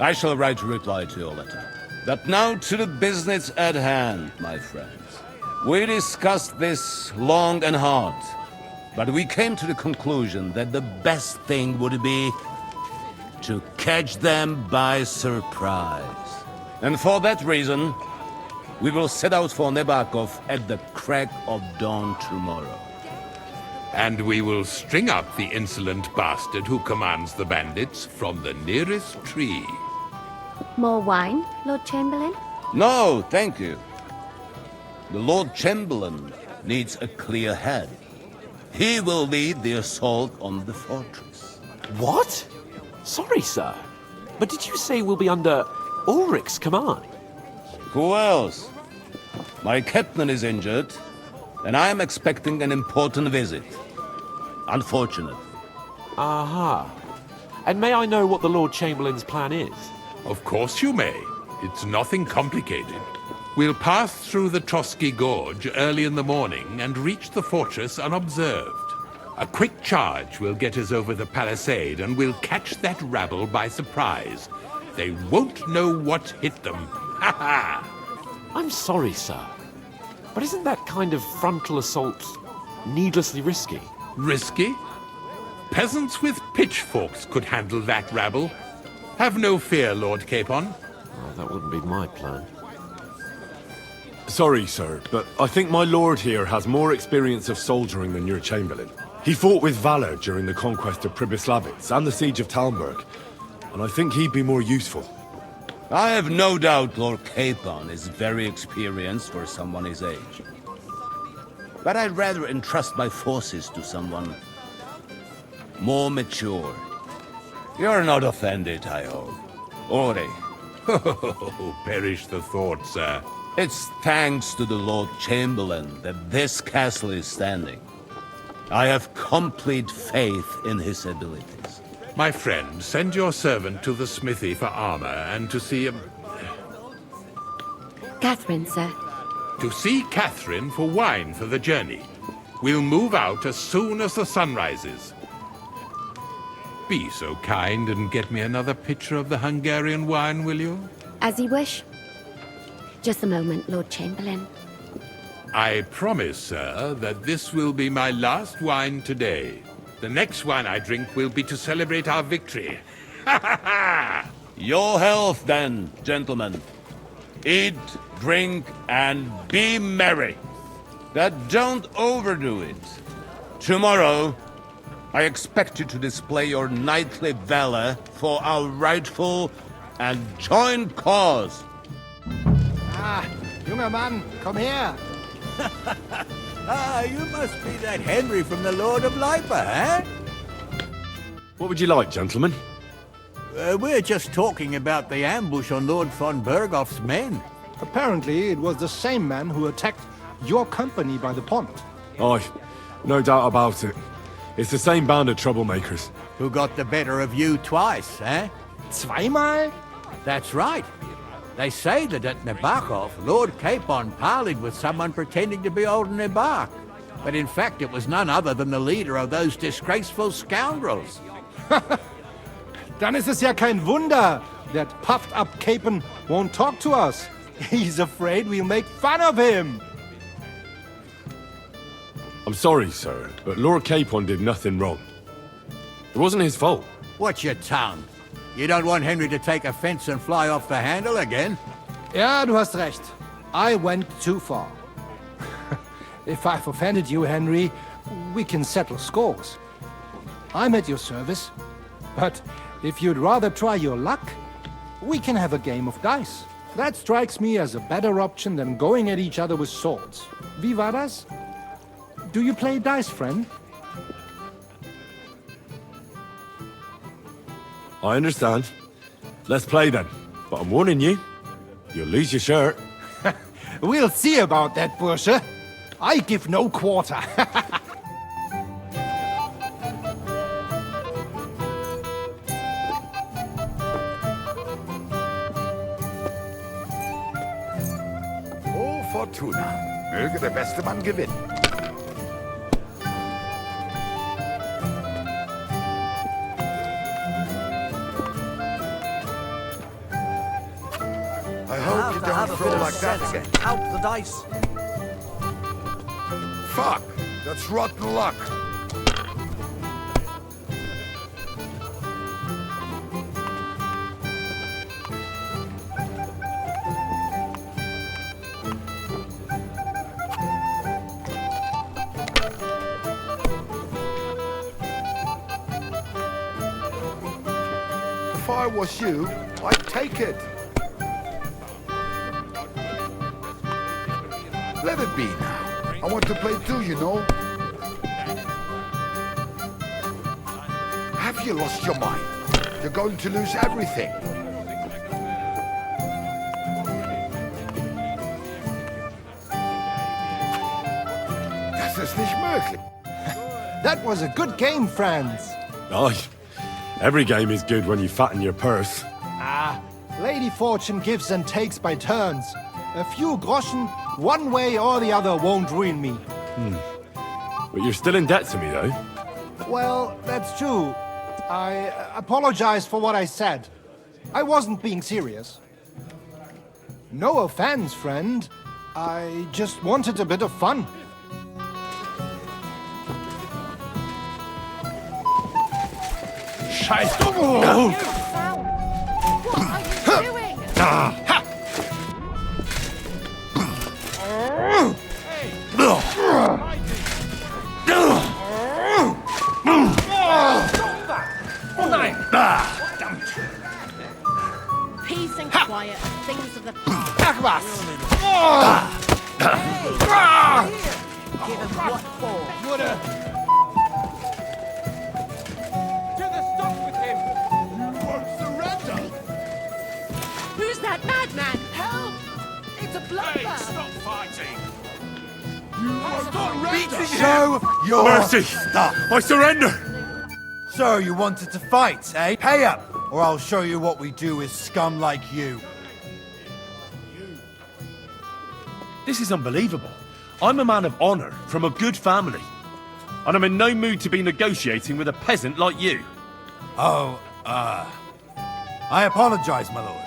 I shall write a reply to your letter. But now to the business at hand, my friends. We discussed this long and hard, but we came to the conclusion that the best thing would be to catch them by surprise. And for that reason, we will set out for Nebakov at the crack of dawn tomorrow. And we will string up the insolent bastard who commands the bandits from the nearest tree. More wine, Lord Chamberlain? No, thank you. The Lord Chamberlain needs a clear head. He will lead the assault on the fortress. What? Sorry, sir. But did you say we'll be under Ulrich's command? Who else? My captain is injured, and I am expecting an important visit. Unfortunate. Aha. And may I know what the Lord Chamberlain's plan is? Of course you may. It's nothing complicated. We'll pass through the Trotsky Gorge early in the morning and reach the fortress unobserved. A quick charge will get us over the palisade and we'll catch that rabble by surprise. They won't know what hit them. Ha ha! I'm sorry, sir. But isn't that kind of frontal assault needlessly risky? Risky? Peasants with pitchforks could handle that rabble. Have no fear, Lord Capon. Well, that wouldn't be my plan. Sorry, sir, but I think my lord here has more experience of soldiering than your Chamberlain. He fought with valor during the conquest of Pribyslavitz and the siege of Talmberg, and I think he'd be more useful. I have no doubt Lord Capon is very experienced for someone his age. But I'd rather entrust my forces to someone more mature. You're not offended, I hope. Ori. Oh, perish the thought, sir. It's thanks to the Lord Chamberlain that this castle is standing. I have complete faith in his abilities. My friend, send your servant to the smithy for armor and to see Catherine, sir. To see Catherine for wine for the journey. We'll move out as soon as the sun rises. Be so kind and get me another pitcher of the Hungarian wine, will you? As you wish. Just a moment, Lord Chamberlain. I promise, sir, that this will be my last wine today. The next wine I drink will be to celebrate our victory. Ha ha ha! Your health, then, gentlemen. Eat, drink, and be merry. But don't overdo it. Tomorrow, I expect you to display your knightly valor for our rightful and joint cause. Ah, junger Mann, komm her! Ah, you must be that Henry from the Lord of Lipa, eh? What would you like, gentlemen? We're just talking about the ambush on Lord von Bergoff's men. Apparently, it was the same man who attacked your company by the pond. Aye, no doubt about it. It's the same band of troublemakers. Who got the better of you twice, eh? Zweimal? That's right. They say that at Nebakov, Lord Capon parleyed with someone pretending to be old Nebak. But in fact, it was none other than the leader of those disgraceful scoundrels. Dann ist es ja kein Wunder that puffed-up Capon won't talk to us. He's afraid we'll make fun of him. I'm sorry, sir, but Lord Capon did nothing wrong. It wasn't his fault. Watch your tongue. You don't want Henry to take offense and fly off the handle again? Ja, du hast recht. I went too far. If I've offended you, Henry, we can settle scores. I'm at your service. But if you'd rather try your luck, we can have a game of dice. That strikes me as a better option than going at each other with swords. Wie war das? Do you play dice, friend? I understand. Let's play then. But I'm warning you, you'll lose your shirt. We'll see about that, Bursche. I give no quarter. Oh, Fortuna. Möge der beste Mann gewinnen. have you to don't have a throw bit of like that sense again. and count the dice. Fuck! That's rotten luck. If I was you, I'd take it. Let it be now. I want to play too, you know. Have you lost your mind? You're going to lose everything. Das ist nicht möglich. That was a good game, friends. Aye. Every game is good when you fatten your purse. Ah, Lady Fortune gives and takes by turns. A few groschen, one way or the other, won't ruin me. But you're still in debt to me, though. Well, that's true. I apologize for what I said. I wasn't being serious. No offense, friend. I just wanted a bit of fun. Scheiße! What are you doing? Peace and quiet are things of the past. Give him what for? Who's that madman? Help! It's a bloodbath! Stop fighting! So, you're... Mercy! Stop! I surrender! So, you wanted to fight, eh? Pay up, or I'll show you what we do with scum like you. This is unbelievable. I'm a man of honor, from a good family. And I'm in no mood to be negotiating with a peasant like you. Oh, I apologize, my lord.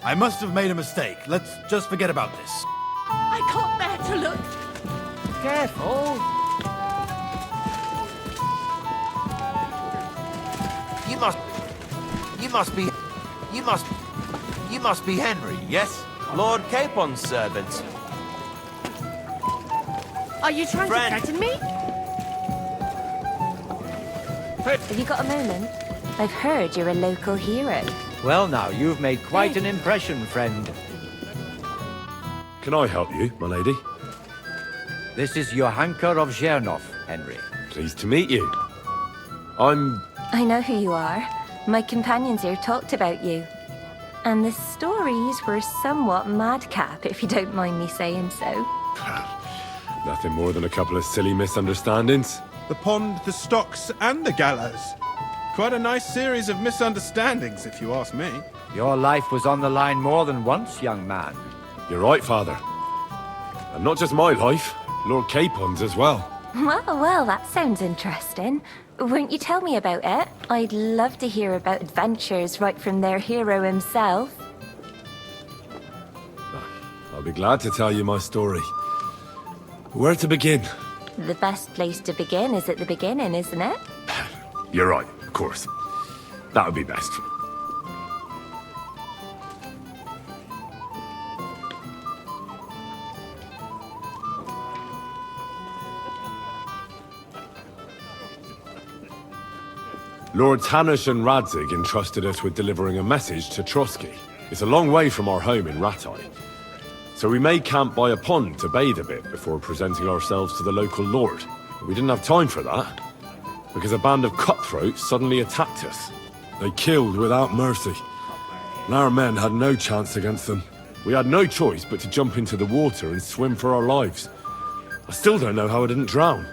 I must have made a mistake. Let's just forget about this. I can't bear to look. Careful! You must be Henry, yes? Lord Capon's servant. Are you trying Friend. to threaten me? Have you got a moment? I've heard you're a local hero. Well now, you've made quite an impression, friend. Can I help you, my lady? This is Johanka of Zhernov, Henry. Pleased to meet you. I'm... I know who you are. My companions here talked about you. And the stories were somewhat madcap, if you don't mind me saying so. Nothing more than a couple of silly misunderstandings. The pond, the stocks, and the gallows. Quite a nice series of misunderstandings, if you ask me. Your life was on the line more than once, young man. You're right, Father. And not just my life, Lord Capon's as well. Well, that sounds interesting. Won't you tell me about it? I'd love to hear about adventures right from their hero himself. I'll be glad to tell you my story. Where to begin? The best place to begin is at the beginning, isn't it? You're right, of course. That would be best. Lords Hanush and Radzig entrusted us with delivering a message to Trotsky. It's a long way from our home in Ratai. So we made camp by a pond to bathe a bit before presenting ourselves to the local lord. But we didn't have time for that, because a band of cutthroats suddenly attacked us. They killed without mercy, and our men had no chance against them. We had no choice but to jump into the water and swim for our lives. I still don't know how I didn't drown.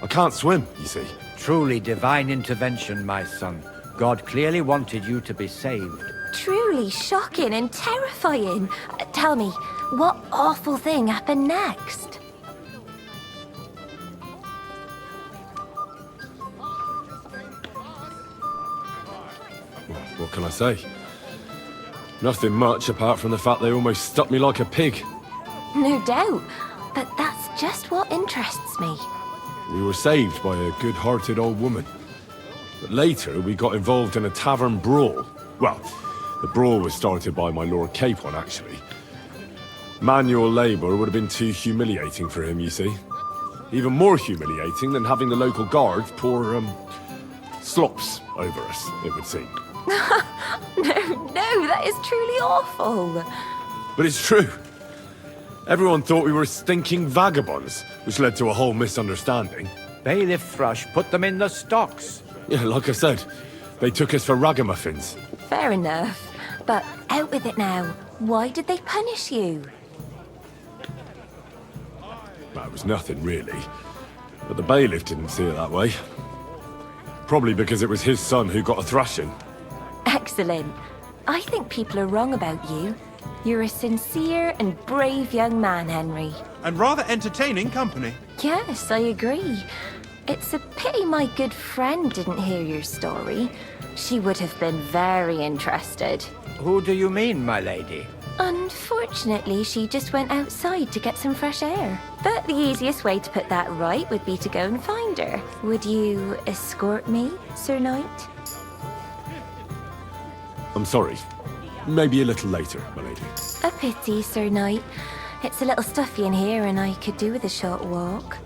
I can't swim, you see. Truly divine intervention, my son. God clearly wanted you to be saved. Truly shocking and terrifying. Tell me, what awful thing happened next? What can I say? Nothing much apart from the fact they almost stuck me like a pig. No doubt, but that's just what interests me. We were saved by a good-hearted old woman. But later, we got involved in a tavern brawl. Well, the brawl was started by my Lord Capon, actually. Manual labour would have been too humiliating for him, you see. Even more humiliating than having the local guards pour, slops over us, it would seem. No, that is truly awful. But it's true. Everyone thought we were stinking vagabonds, which led to a whole misunderstanding. Bailiff Thrush put them in the stocks. Yeah, like I said, they took us for ragamuffins. Fair enough. But out with it now. Why did they punish you? That was nothing, really. But the bailiff didn't see it that way. Probably because it was his son who got a thrashing. Excellent. I think people are wrong about you. You're a sincere and brave young man, Henry. And rather entertaining company. Yes, I agree. It's a pity my good friend didn't hear your story. She would have been very interested. Who do you mean, my lady? Unfortunately, she just went outside to get some fresh air. But the easiest way to put that right would be to go and find her. Would you escort me, Sir Knight? I'm sorry. Maybe a little later, my lady. A pity, Sir Knight. It's a little stuffy in here and I could do with a short walk.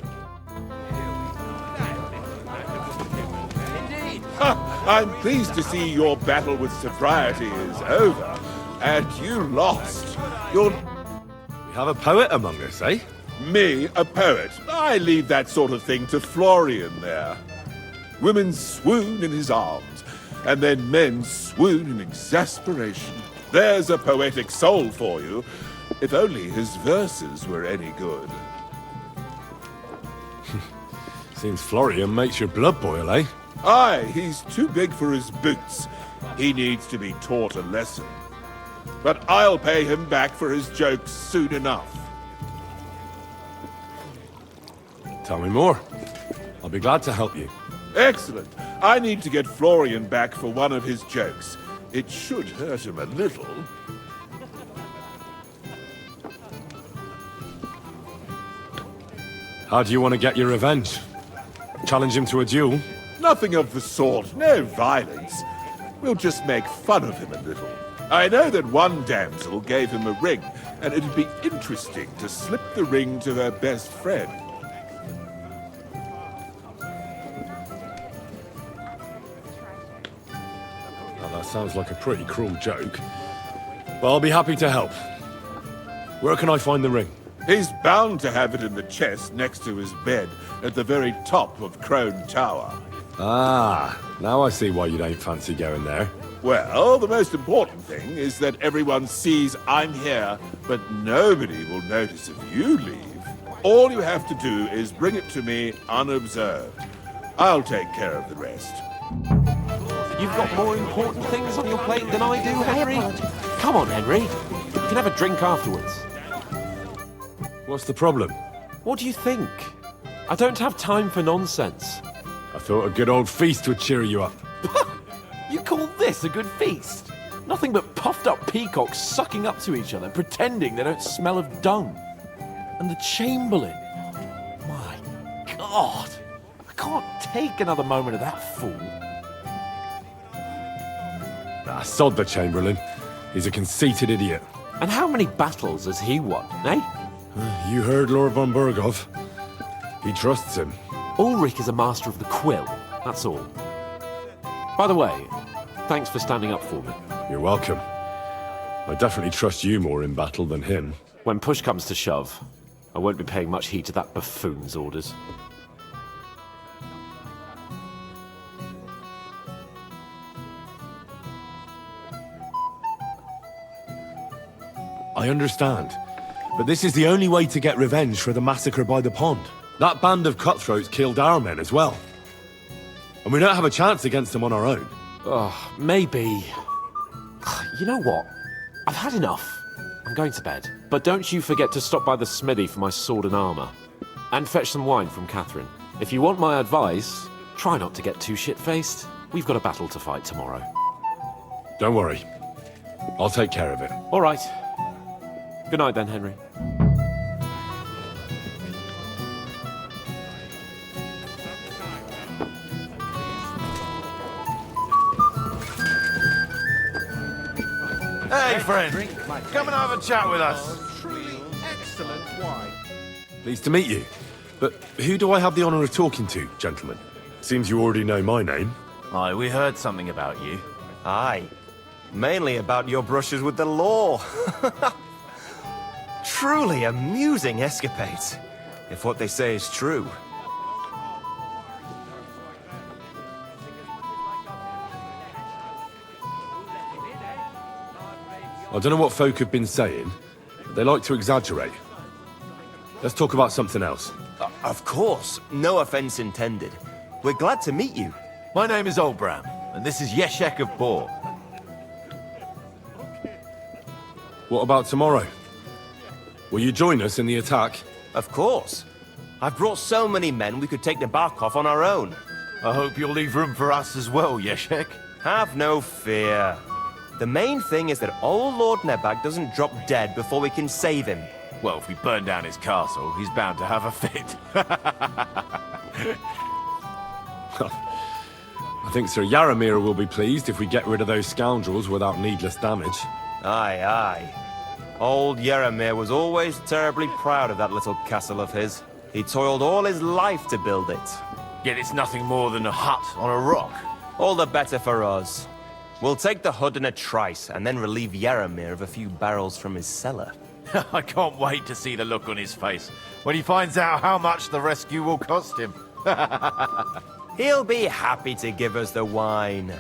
I'm pleased to see your battle with sobriety is over, and you lost. You're... We have a poet among us, eh? Me, a poet? I leave that sort of thing to Florian there. Women swoon in his arms, and then men swoon in exasperation. There's a poetic soul for you, if only his verses were any good. Seems Florian makes your blood boil, eh? Aye, he's too big for his boots. He needs to be taught a lesson. But I'll pay him back for his jokes soon enough. Tell me more. I'll be glad to help you. Excellent. I need to get Florian back for one of his jokes. It should hurt him a little. How do you want to get your revenge? Challenge him to a duel? Nothing of the sort. No violence. We'll just make fun of him a little. I know that one damsel gave him a ring, and it'd be interesting to slip the ring to her best friend. Now that sounds like a pretty cruel joke. But I'll be happy to help. Where can I find the ring? He's bound to have it in the chest next to his bed at the very top of Crone Tower. Ah, now I see why you don't fancy going there. Well, the most important thing is that everyone sees I'm here, but nobody will notice if you leave. All you have to do is bring it to me unobserved. I'll take care of the rest. You've got more important things on your plate than I do, Henry. Come on, Henry. We can have a drink afterwards. What's the problem? What do you think? I don't have time for nonsense. I thought a good old feast would cheer you up. You call this a good feast? Nothing but puffed up peacocks sucking up to each other, pretending they don't smell of dung. And the Chamberlain. My God. I can't take another moment of that fool. Ah, sod the Chamberlain. He's a conceited idiot. And how many battles has he won, eh? You heard Lord von Burgov. He trusts him. Ulrich is a master of the quill, that's all. By the way, thanks for standing up for me. You're welcome. I definitely trust you more in battle than him. When push comes to shove, I won't be paying much heed to that buffoon's orders. I understand. But this is the only way to get revenge for the massacre by the pond. That band of cutthroats killed our men as well. And we don't have a chance against them on our own. Oh, maybe. You know what? I've had enough. I'm going to bed. But don't you forget to stop by the smithy for my sword and armour. And fetch some wine from Catherine. If you want my advice, try not to get too shit-faced. We've got a battle to fight tomorrow. Don't worry. I'll take care of it. All right. Good night then, Henry. Hey, friend. Come and have a chat with us. Truly excellent wine. Pleased to meet you. But who do I have the honour of talking to, gentlemen? Seems you already know my name. Aye, we heard something about you. Aye. Mainly about your brushes with the law. Truly amusing escapades, if what they say is true. I don't know what folk have been saying, but they like to exaggerate. Let's talk about something else. Of course, no offense intended. We're glad to meet you. My name is Olbram, and this is Yeshek of Bor. What about tomorrow? Will you join us in the attack? Of course. I've brought so many men we could take the bark off on our own. I hope you'll leave room for us as well, Yeshek. Have no fear. The main thing is that old Lord Nebag doesn't drop dead before we can save him. Well, if we burn down his castle, he's bound to have a fit. I think Sir Yaramir will be pleased if we get rid of those scoundrels without needless damage. Aye, aye. Old Yaramir was always terribly proud of that little castle of his. He toiled all his life to build it. Yet it's nothing more than a hut on a rock. All the better for us. We'll take the hood in a trice, and then relieve Yaramir of a few barrels from his cellar. I can't wait to see the look on his face when he finds out how much the rescue will cost him. He'll be happy to give us the wine.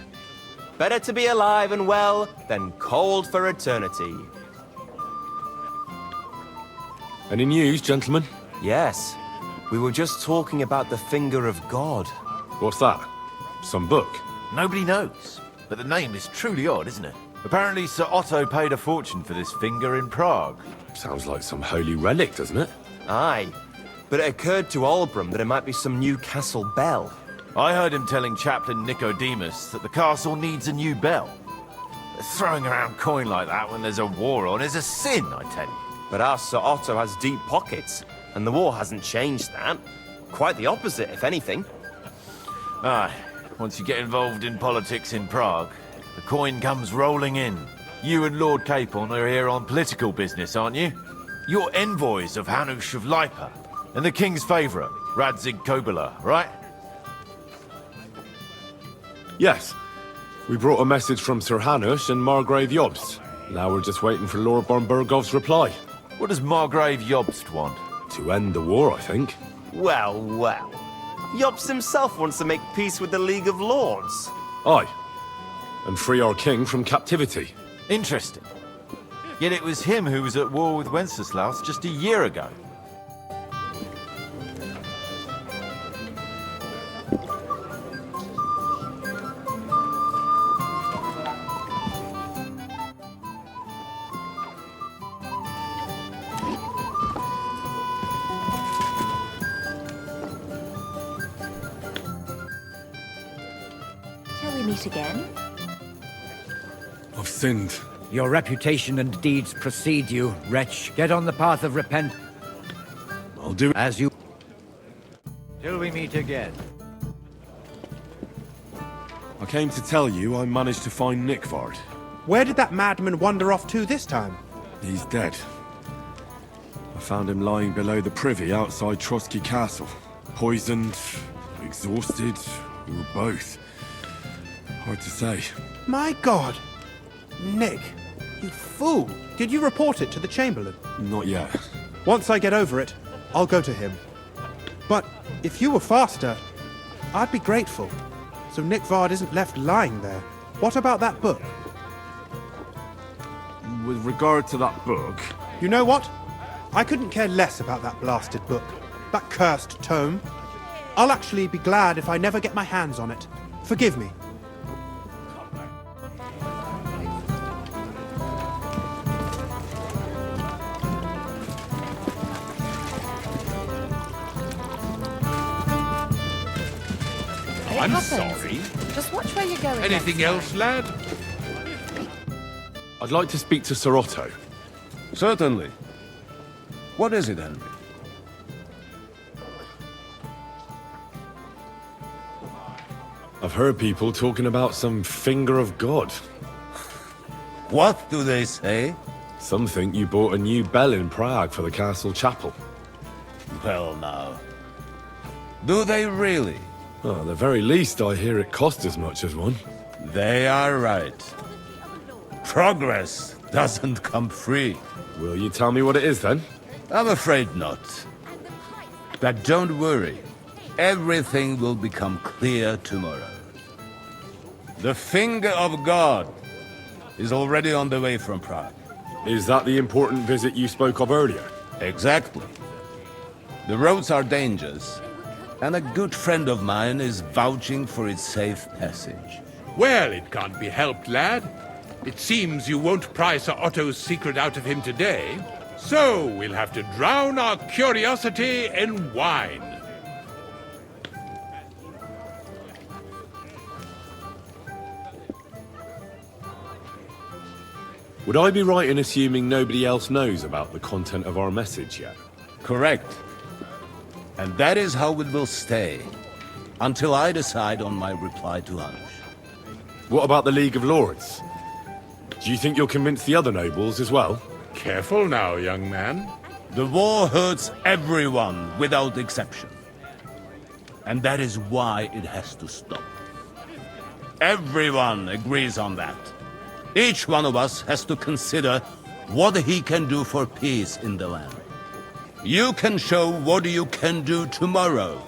Better to be alive and well than cold for eternity. Any news, gentlemen? Yes. We were just talking about the Finger of God. What's that? Some book? Nobody knows, but the name is truly odd, isn't it? Apparently Sir Otto paid a fortune for this finger in Prague. Sounds like some holy relic, doesn't it? Aye. But it occurred to Olbram that it might be some new castle bell. I heard him telling Chaplain Nicodemus that the castle needs a new bell. Throwing around coin like that when there's a war on is a sin, I tell you. But our Sir Otto has deep pockets, and the war hasn't changed that. Quite the opposite, if anything. Aye. Once you get involved in politics in Prague, the coin comes rolling in. You and Lord Capon are here on political business, aren't you? You're envoys of Hanush of Lipa, and the king's favourite, Radzig Kobyla, right? Yes. We brought a message from Sir Hanush and Margrave Jobst. Now we're just waiting for Lord Bornbergov's reply. What does Margrave Jobst want? To end the war, I think. Well, well. Jobst himself wants to make peace with the League of Lords. Aye. And free our king from captivity. Interesting. Yet it was him who was at war with Wenceslaus just a year ago. Shall we meet again? I've sinned. Your reputation and deeds precede you, wretch. Get on the path of repent. I'll do as you... Till we meet again. I came to tell you I managed to find Nikvard. Where did that madman wander off to this time? He's dead. I found him lying below the privy outside Trotsky Castle. Poisoned, exhausted, or both. Hard to say. My God! Nick, you fool! Did you report it to the Chamberlain? Not yet. Once I get over it, I'll go to him. But if you were faster, I'd be grateful. So Nikvard isn't left lying there. What about that book? With regard to that book... You know what? I couldn't care less about that blasted book. That cursed tome. I'll actually be glad if I never get my hands on it. Forgive me. I'm happens. sorry. Just watch where you're going. Anything else, lad? I'd like to speak to Sir Otto. Certainly. What is it, Henry? I've heard people talking about some finger of God. What do they say? Some think you bought a new bell in Prague for the castle chapel. Well, now. Do they really? Well, at the very least, I hear it cost as much as one. They are right. Progress doesn't come free. Will you tell me what it is, then? I'm afraid not. But don't worry. Everything will become clear tomorrow. The finger of God is already on the way from Prague. Is that the important visit you spoke of earlier? Exactly. The roads are dangerous, and a good friend of mine is vouching for its safe passage. Well, it can't be helped, lad. It seems you won't pry Sir Otto's secret out of him today, so we'll have to drown our curiosity in wine. Would I be right in assuming nobody else knows about the content of our message yet? Correct. And that is how it will stay, until I decide on my reply to Hunch. What about the League of Lords? Do you think you'll convince the other nobles as well? Careful now, young man. The war hurts everyone, without exception. And that is why it has to stop. Everyone agrees on that. Each one of us has to consider what he can do for peace in the land. You can show what you can do tomorrow,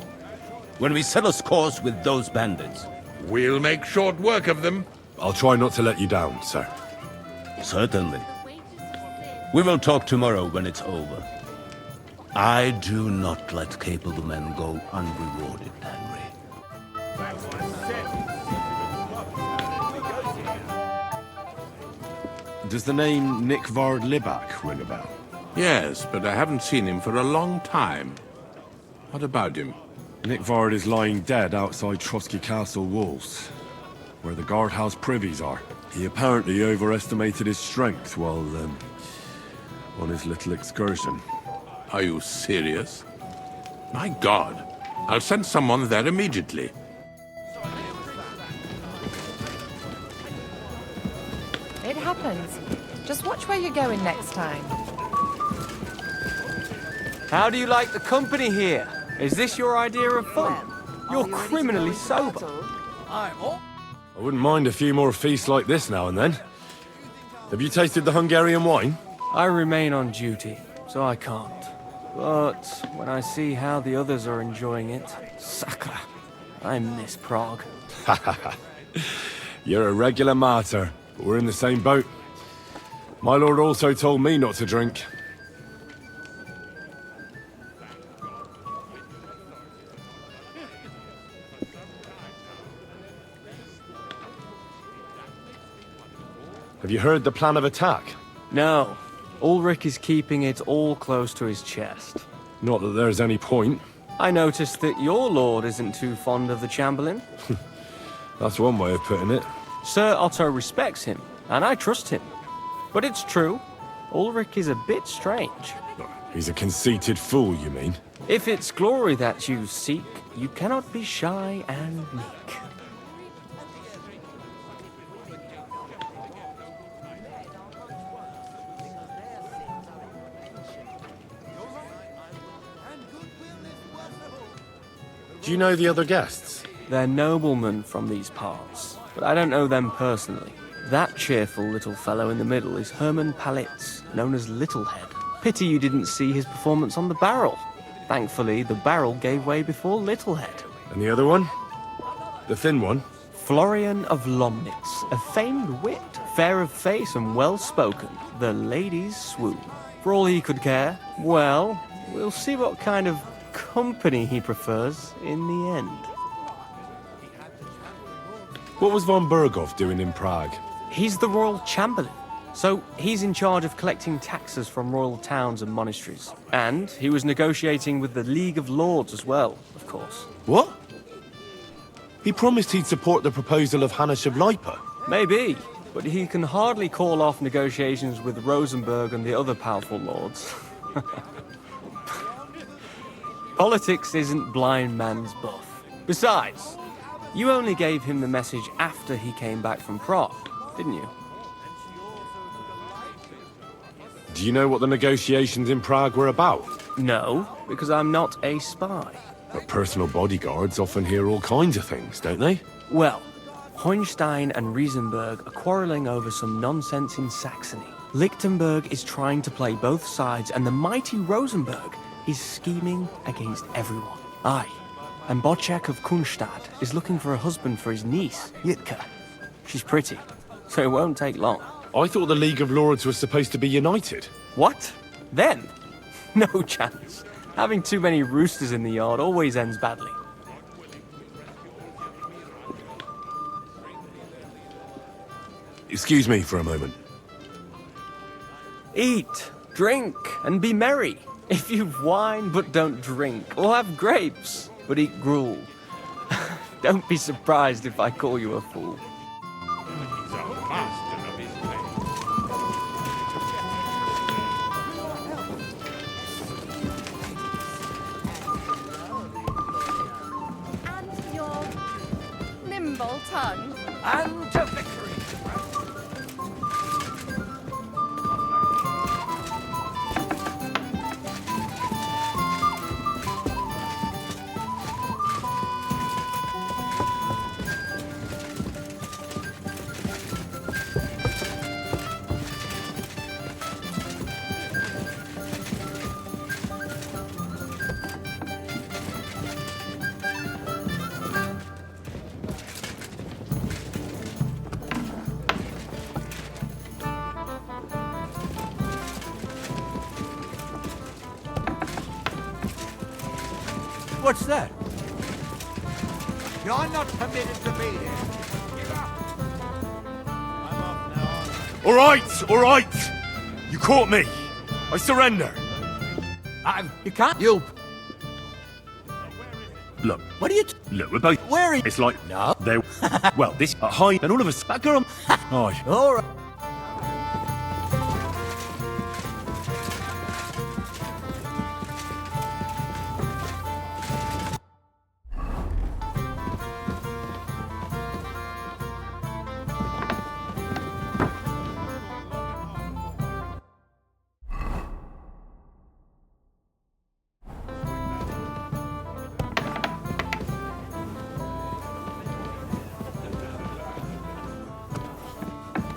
when we settle scores with those bandits. We'll make short work of them. I'll try not to let you down, sir. Certainly. We will talk tomorrow when it's over. I do not let capable men go unrewarded, Henry. Does the name Nick Vard Libak ring a bell? Yes, but I haven't seen him for a long time. What about him? Nick Vard is lying dead outside Trotsky Castle walls, where the guardhouse privies are. He apparently overestimated his strength while, on his little excursion. Are you serious? My God. I'll send someone there immediately. It happens. Just watch where you're going next time. How do you like the company here? Is this your idea of fun? You're criminally sober. I wouldn't mind a few more feasts like this now and then. Have you tasted the Hungarian wine? I remain on duty, so I can't. But when I see how the others are enjoying it, sakra, I miss Prague. You're a regular martyr, but we're in the same boat. My lord also told me not to drink. Have you heard the plan of attack? No. Ulrich is keeping it all close to his chest. Not that there's any point. I noticed that your lord isn't too fond of the Chamberlain. That's one way of putting it. Sir Otto respects him, and I trust him. But it's true, Ulrich is a bit strange. He's a conceited fool, you mean? If it's glory that you seek, you cannot be shy and meek. Do you know the other guests? They're noblemen from these parts, but I don't know them personally. That cheerful little fellow in the middle is Herman Palitz, known as Littlehead. Pity you didn't see his performance on the barrel. Thankfully, the barrel gave way before Littlehead. And the other one? The thin one? Florian of Lomnitz, a famed wit, fair of face and well-spoken. The ladies swoon. For all he could care, well, we'll see what kind of company he prefers in the end. What was von Berghoff doing in Prague? He's the royal chamberlain, so he's in charge of collecting taxes from royal towns and monasteries. And he was negotiating with the League of Lords as well, of course. What? He promised he'd support the proposal of Hannes of Lipa. Maybe, but he can hardly call off negotiations with Rosenberg and the other powerful lords. Politics isn't blind man's buff. Besides, you only gave him the message after he came back from Prague, didn't you? Do you know what the negotiations in Prague were about? No, because I'm not a spy. But personal bodyguards often hear all kinds of things, don't they? Well, Hohenstein and Riesenberg are quarrelling over some nonsense in Saxony. Lichtenberg is trying to play both sides, and the mighty Rosenberg is scheming against everyone. Aye, and Bocek of Kunstadt is looking for a husband for his niece, Yitka. She's pretty, so it won't take long. I thought the League of Lords was supposed to be united. What? Then? No chance. Having too many roosters in the yard always ends badly. Excuse me for a moment. Eat, drink, and be merry. If you've wine but don't drink, or have grapes but eat gruel, don't be surprised if I call you a fool. He's a master of his trade. And your nimble tongue. And to victory! What's that? You're not permitted to be here. Give up. I'm off now. All right! You caught me. I surrender. You can't. You. Look, What are you? look, we're both... Where are you? It's like... No. They... well, this... high, and all of us... Back on... Aye. All right.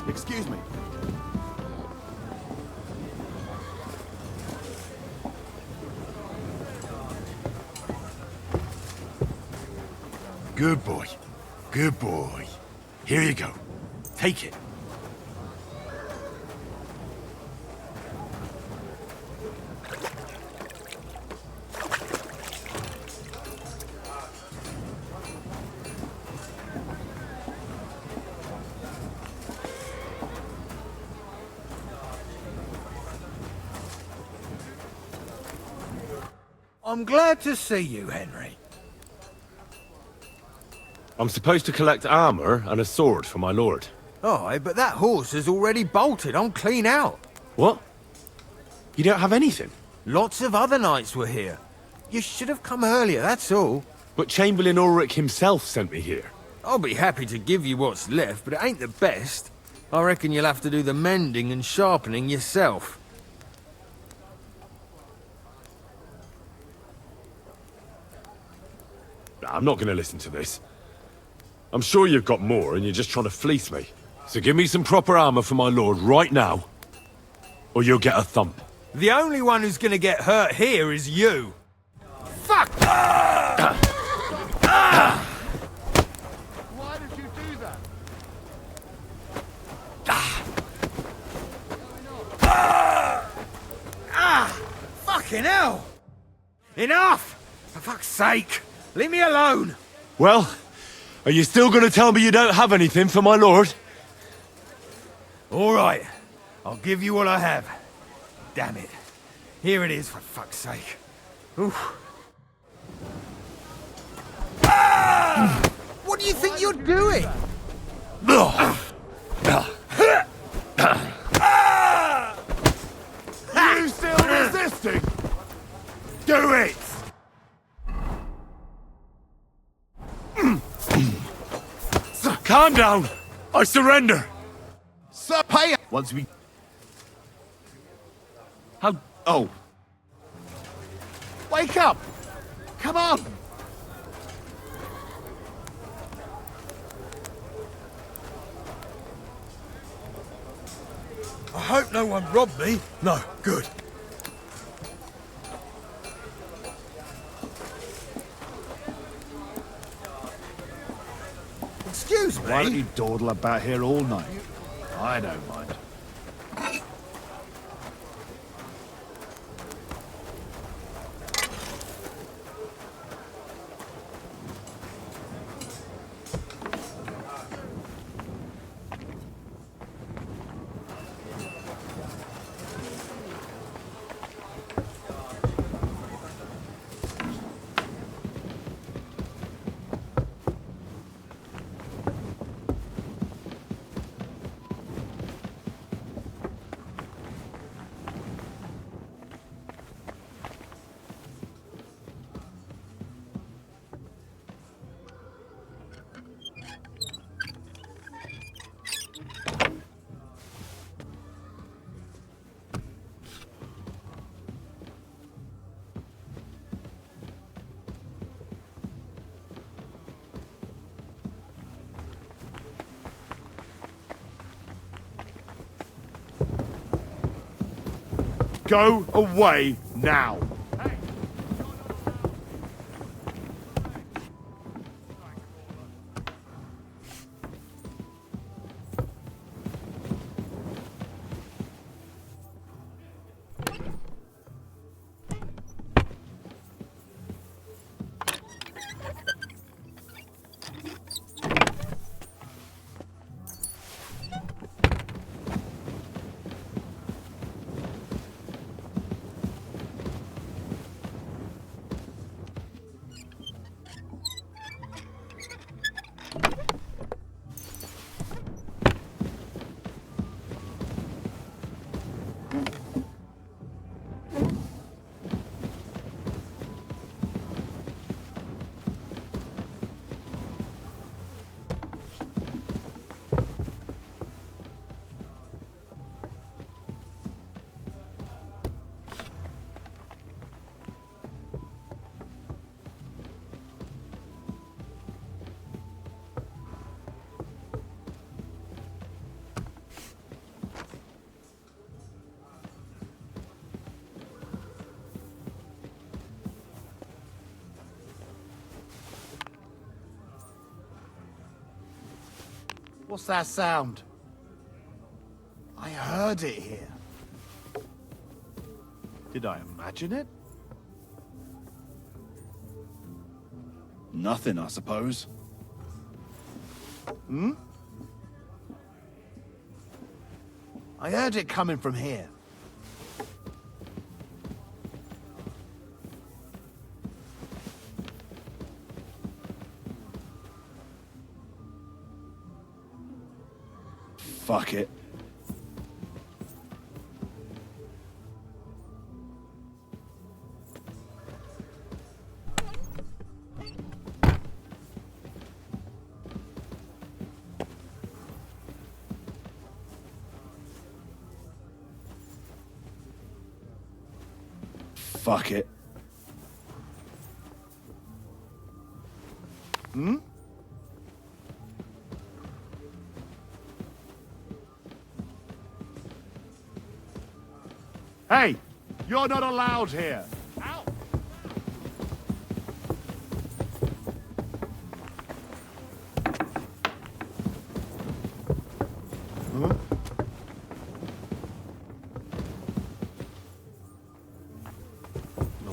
Excuse me. Good boy. Good boy. Here you go. Take it. I'm glad to see you, Henry. I'm supposed to collect armor and a sword for my lord. Aye, but that horse has already bolted. I'm clean out. What? You don't have anything? Lots of other knights were here. You should have come earlier, that's all. But Chamberlain Ulrich himself sent me here. I'll be happy to give you what's left, but it ain't the best. I reckon you'll have to do the mending and sharpening yourself. I'm not going to listen to this. I'm sure you've got more and you're just trying to fleece me. So give me some proper armor for my lord right now, or you'll get a thump. The only one who's gonna get hurt here is you. Fuck! Why did you do that? Fucking hell! Enough! For fuck's sake! Leave me alone! Well, are you still going to tell me you don't have anything for my lord? All right, I'll give you what I have. Damn it. Here it is, for fuck's sake. Oof. What do you think you're doing? Do it! Calm down! I surrender! Sir, pay once we... How... Oh. Wake up! Come on! I hope no one robbed me. No, good. Excuse me? Why don't you dawdle about here all night? I don't mind. Go away now! What's that sound? I heard it here. Did I imagine it? Nothing, I suppose. Hmm? I heard it coming from here. Fuck it. Fuck it. Hmm? Hey! You're not allowed here! Huh?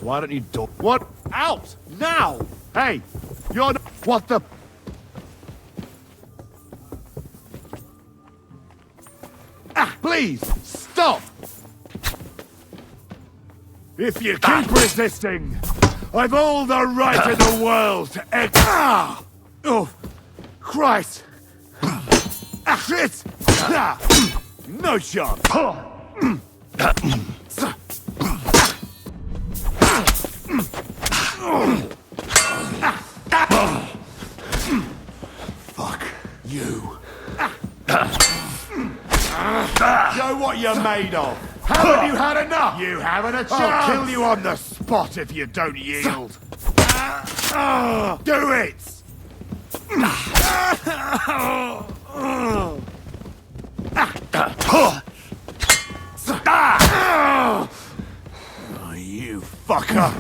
Why don't you do... What? Out! Now! Hey! You're not... What the... Ah! Please! Stop! If you keep resisting, I've all the right in the world to Ah! Oh! Christ! Ah! Shit! Ah! No chance! made of? Haven't you had enough? You haven't a chance! I'll kill you on the spot if you don't yield. Do it! Oh, you fucker!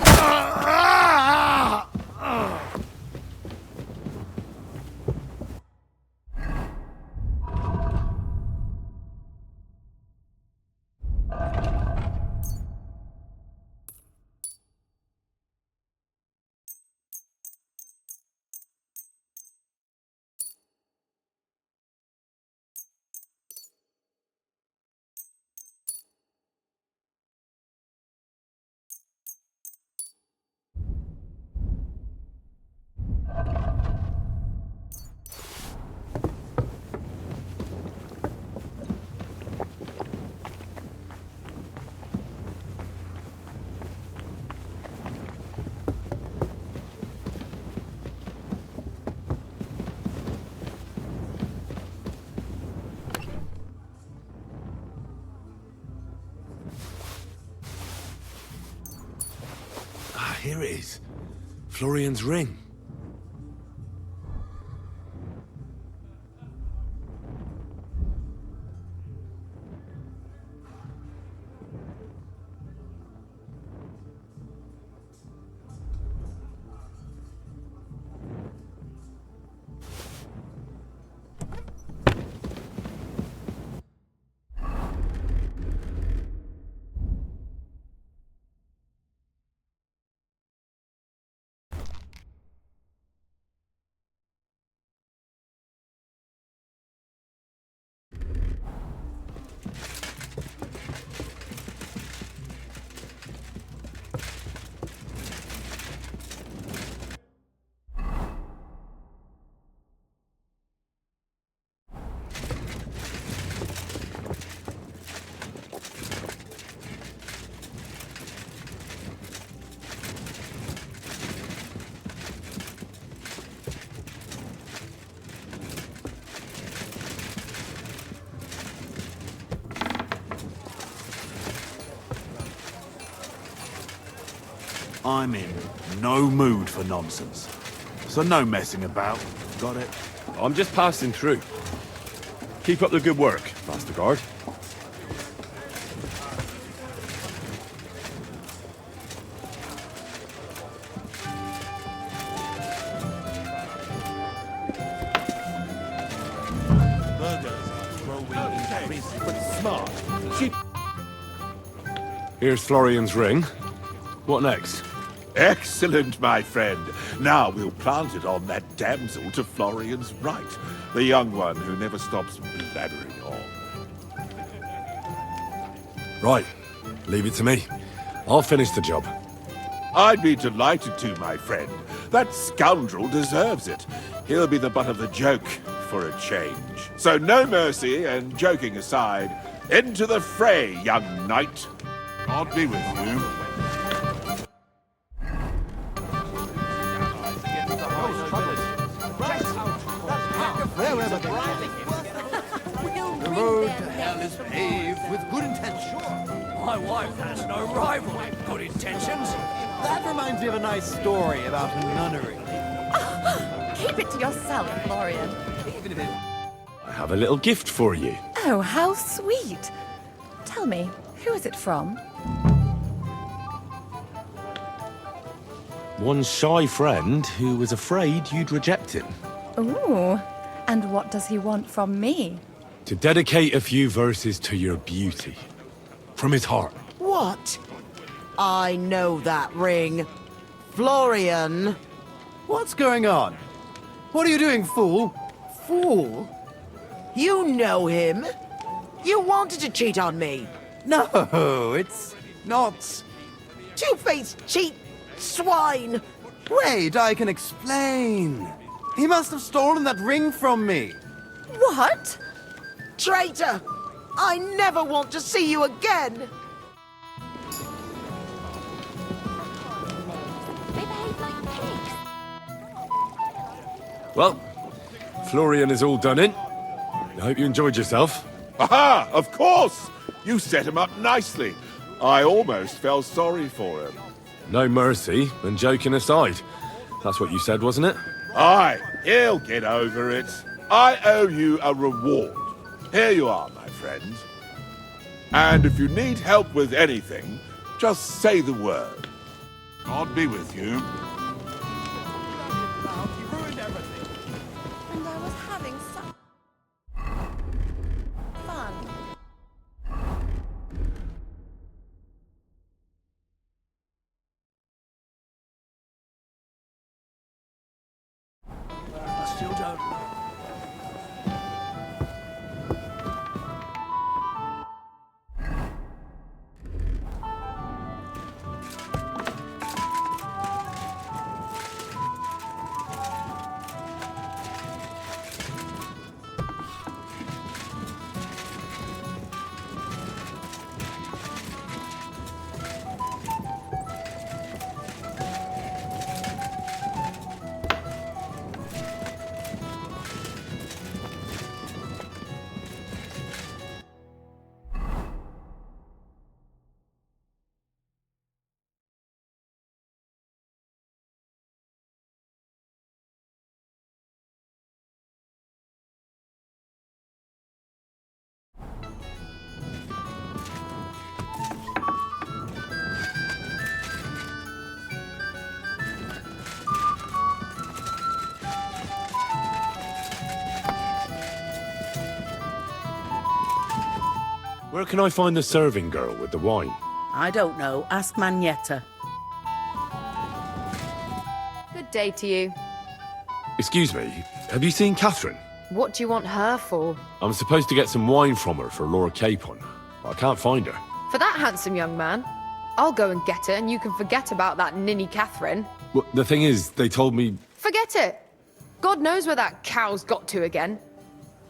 Here it is. Florian's ring. I'm in no mood for nonsense. So no messing about. Got it? I'm just passing through. Keep up the good work, Master Guard. Here's Florian's ring. What next? Excellent, my friend. Now we'll plant it on that damsel to Florian's right. The young one who never stops blathering on. Right. Leave it to me. I'll finish the job. I'd be delighted to, my friend. That scoundrel deserves it. He'll be the butt of the joke for a change. So no mercy, and joking aside, into the fray, young knight. I'll be with you. The road to hell is paved with good intentions. My wife has no rival in good intentions. That reminds me of a nice story about a nunnery. Keep it to yourself, Florian. Even if it... I have a little gift for you. Oh, how sweet. Tell me, who is it from? One shy friend who was afraid you'd reject him. Ooh, and what does he want from me? To dedicate a few verses to your beauty. From his heart. What? I know that ring. Florian. What's going on? What are you doing, fool? Fool? You know him. You wanted to cheat on me. No, it's not... Two-faced cheat swine. Wait, I can explain. He must have stolen that ring from me. What? Traitor! I never want to see you again! Well, Florian is all done in. I hope you enjoyed yourself. Aha! Of course! You set him up nicely. I almost felt sorry for him. No mercy, and joking aside. That's what you said, wasn't it? Aye, he'll get over it. I owe you a reward. Here you are, my friend. And if you need help with anything, just say the word. God be with you. And I was having such fun. I still don't. Where can I find the serving girl with the wine? I don't know. Ask Magnetta. Good day to you. Excuse me, have you seen Catherine? What do you want her for? I'm supposed to get some wine from her for Lord Capon. I can't find her. For that handsome young man? I'll go and get her, and you can forget about that ninny Catherine. Well, the thing is, they told me... Forget it! God knows where that cow's got to again.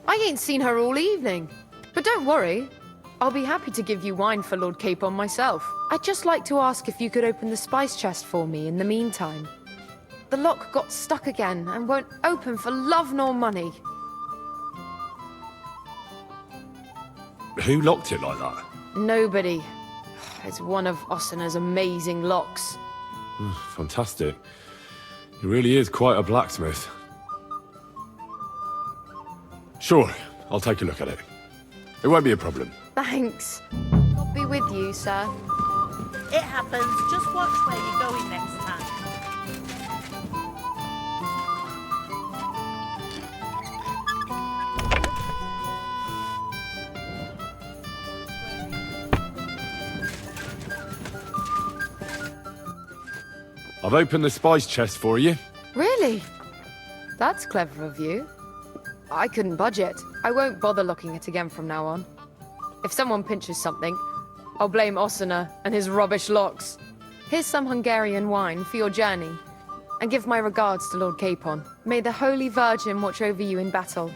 I ain't seen her all evening. But don't worry, I'll be happy to give you wine for Lord Capon myself. I'd just like to ask if you could open the spice chest for me in the meantime. The lock got stuck again and won't open for love nor money. Who locked it like that? Nobody. It's one of Ossina's amazing locks. Fantastic. He really is quite a blacksmith. Sure, I'll take a look at it. It won't be a problem. Thanks. I'll be with you, sir. It happens. Just watch where you're going next time. I've opened the spice chest for you. Really? That's clever of you. I couldn't budge it. I won't bother locking it again from now on. If someone pinches something, I'll blame Ossina and his rubbish locks. Here's some Hungarian wine for your journey. And give my regards to Lord Capon. May the Holy Virgin watch over you in battle.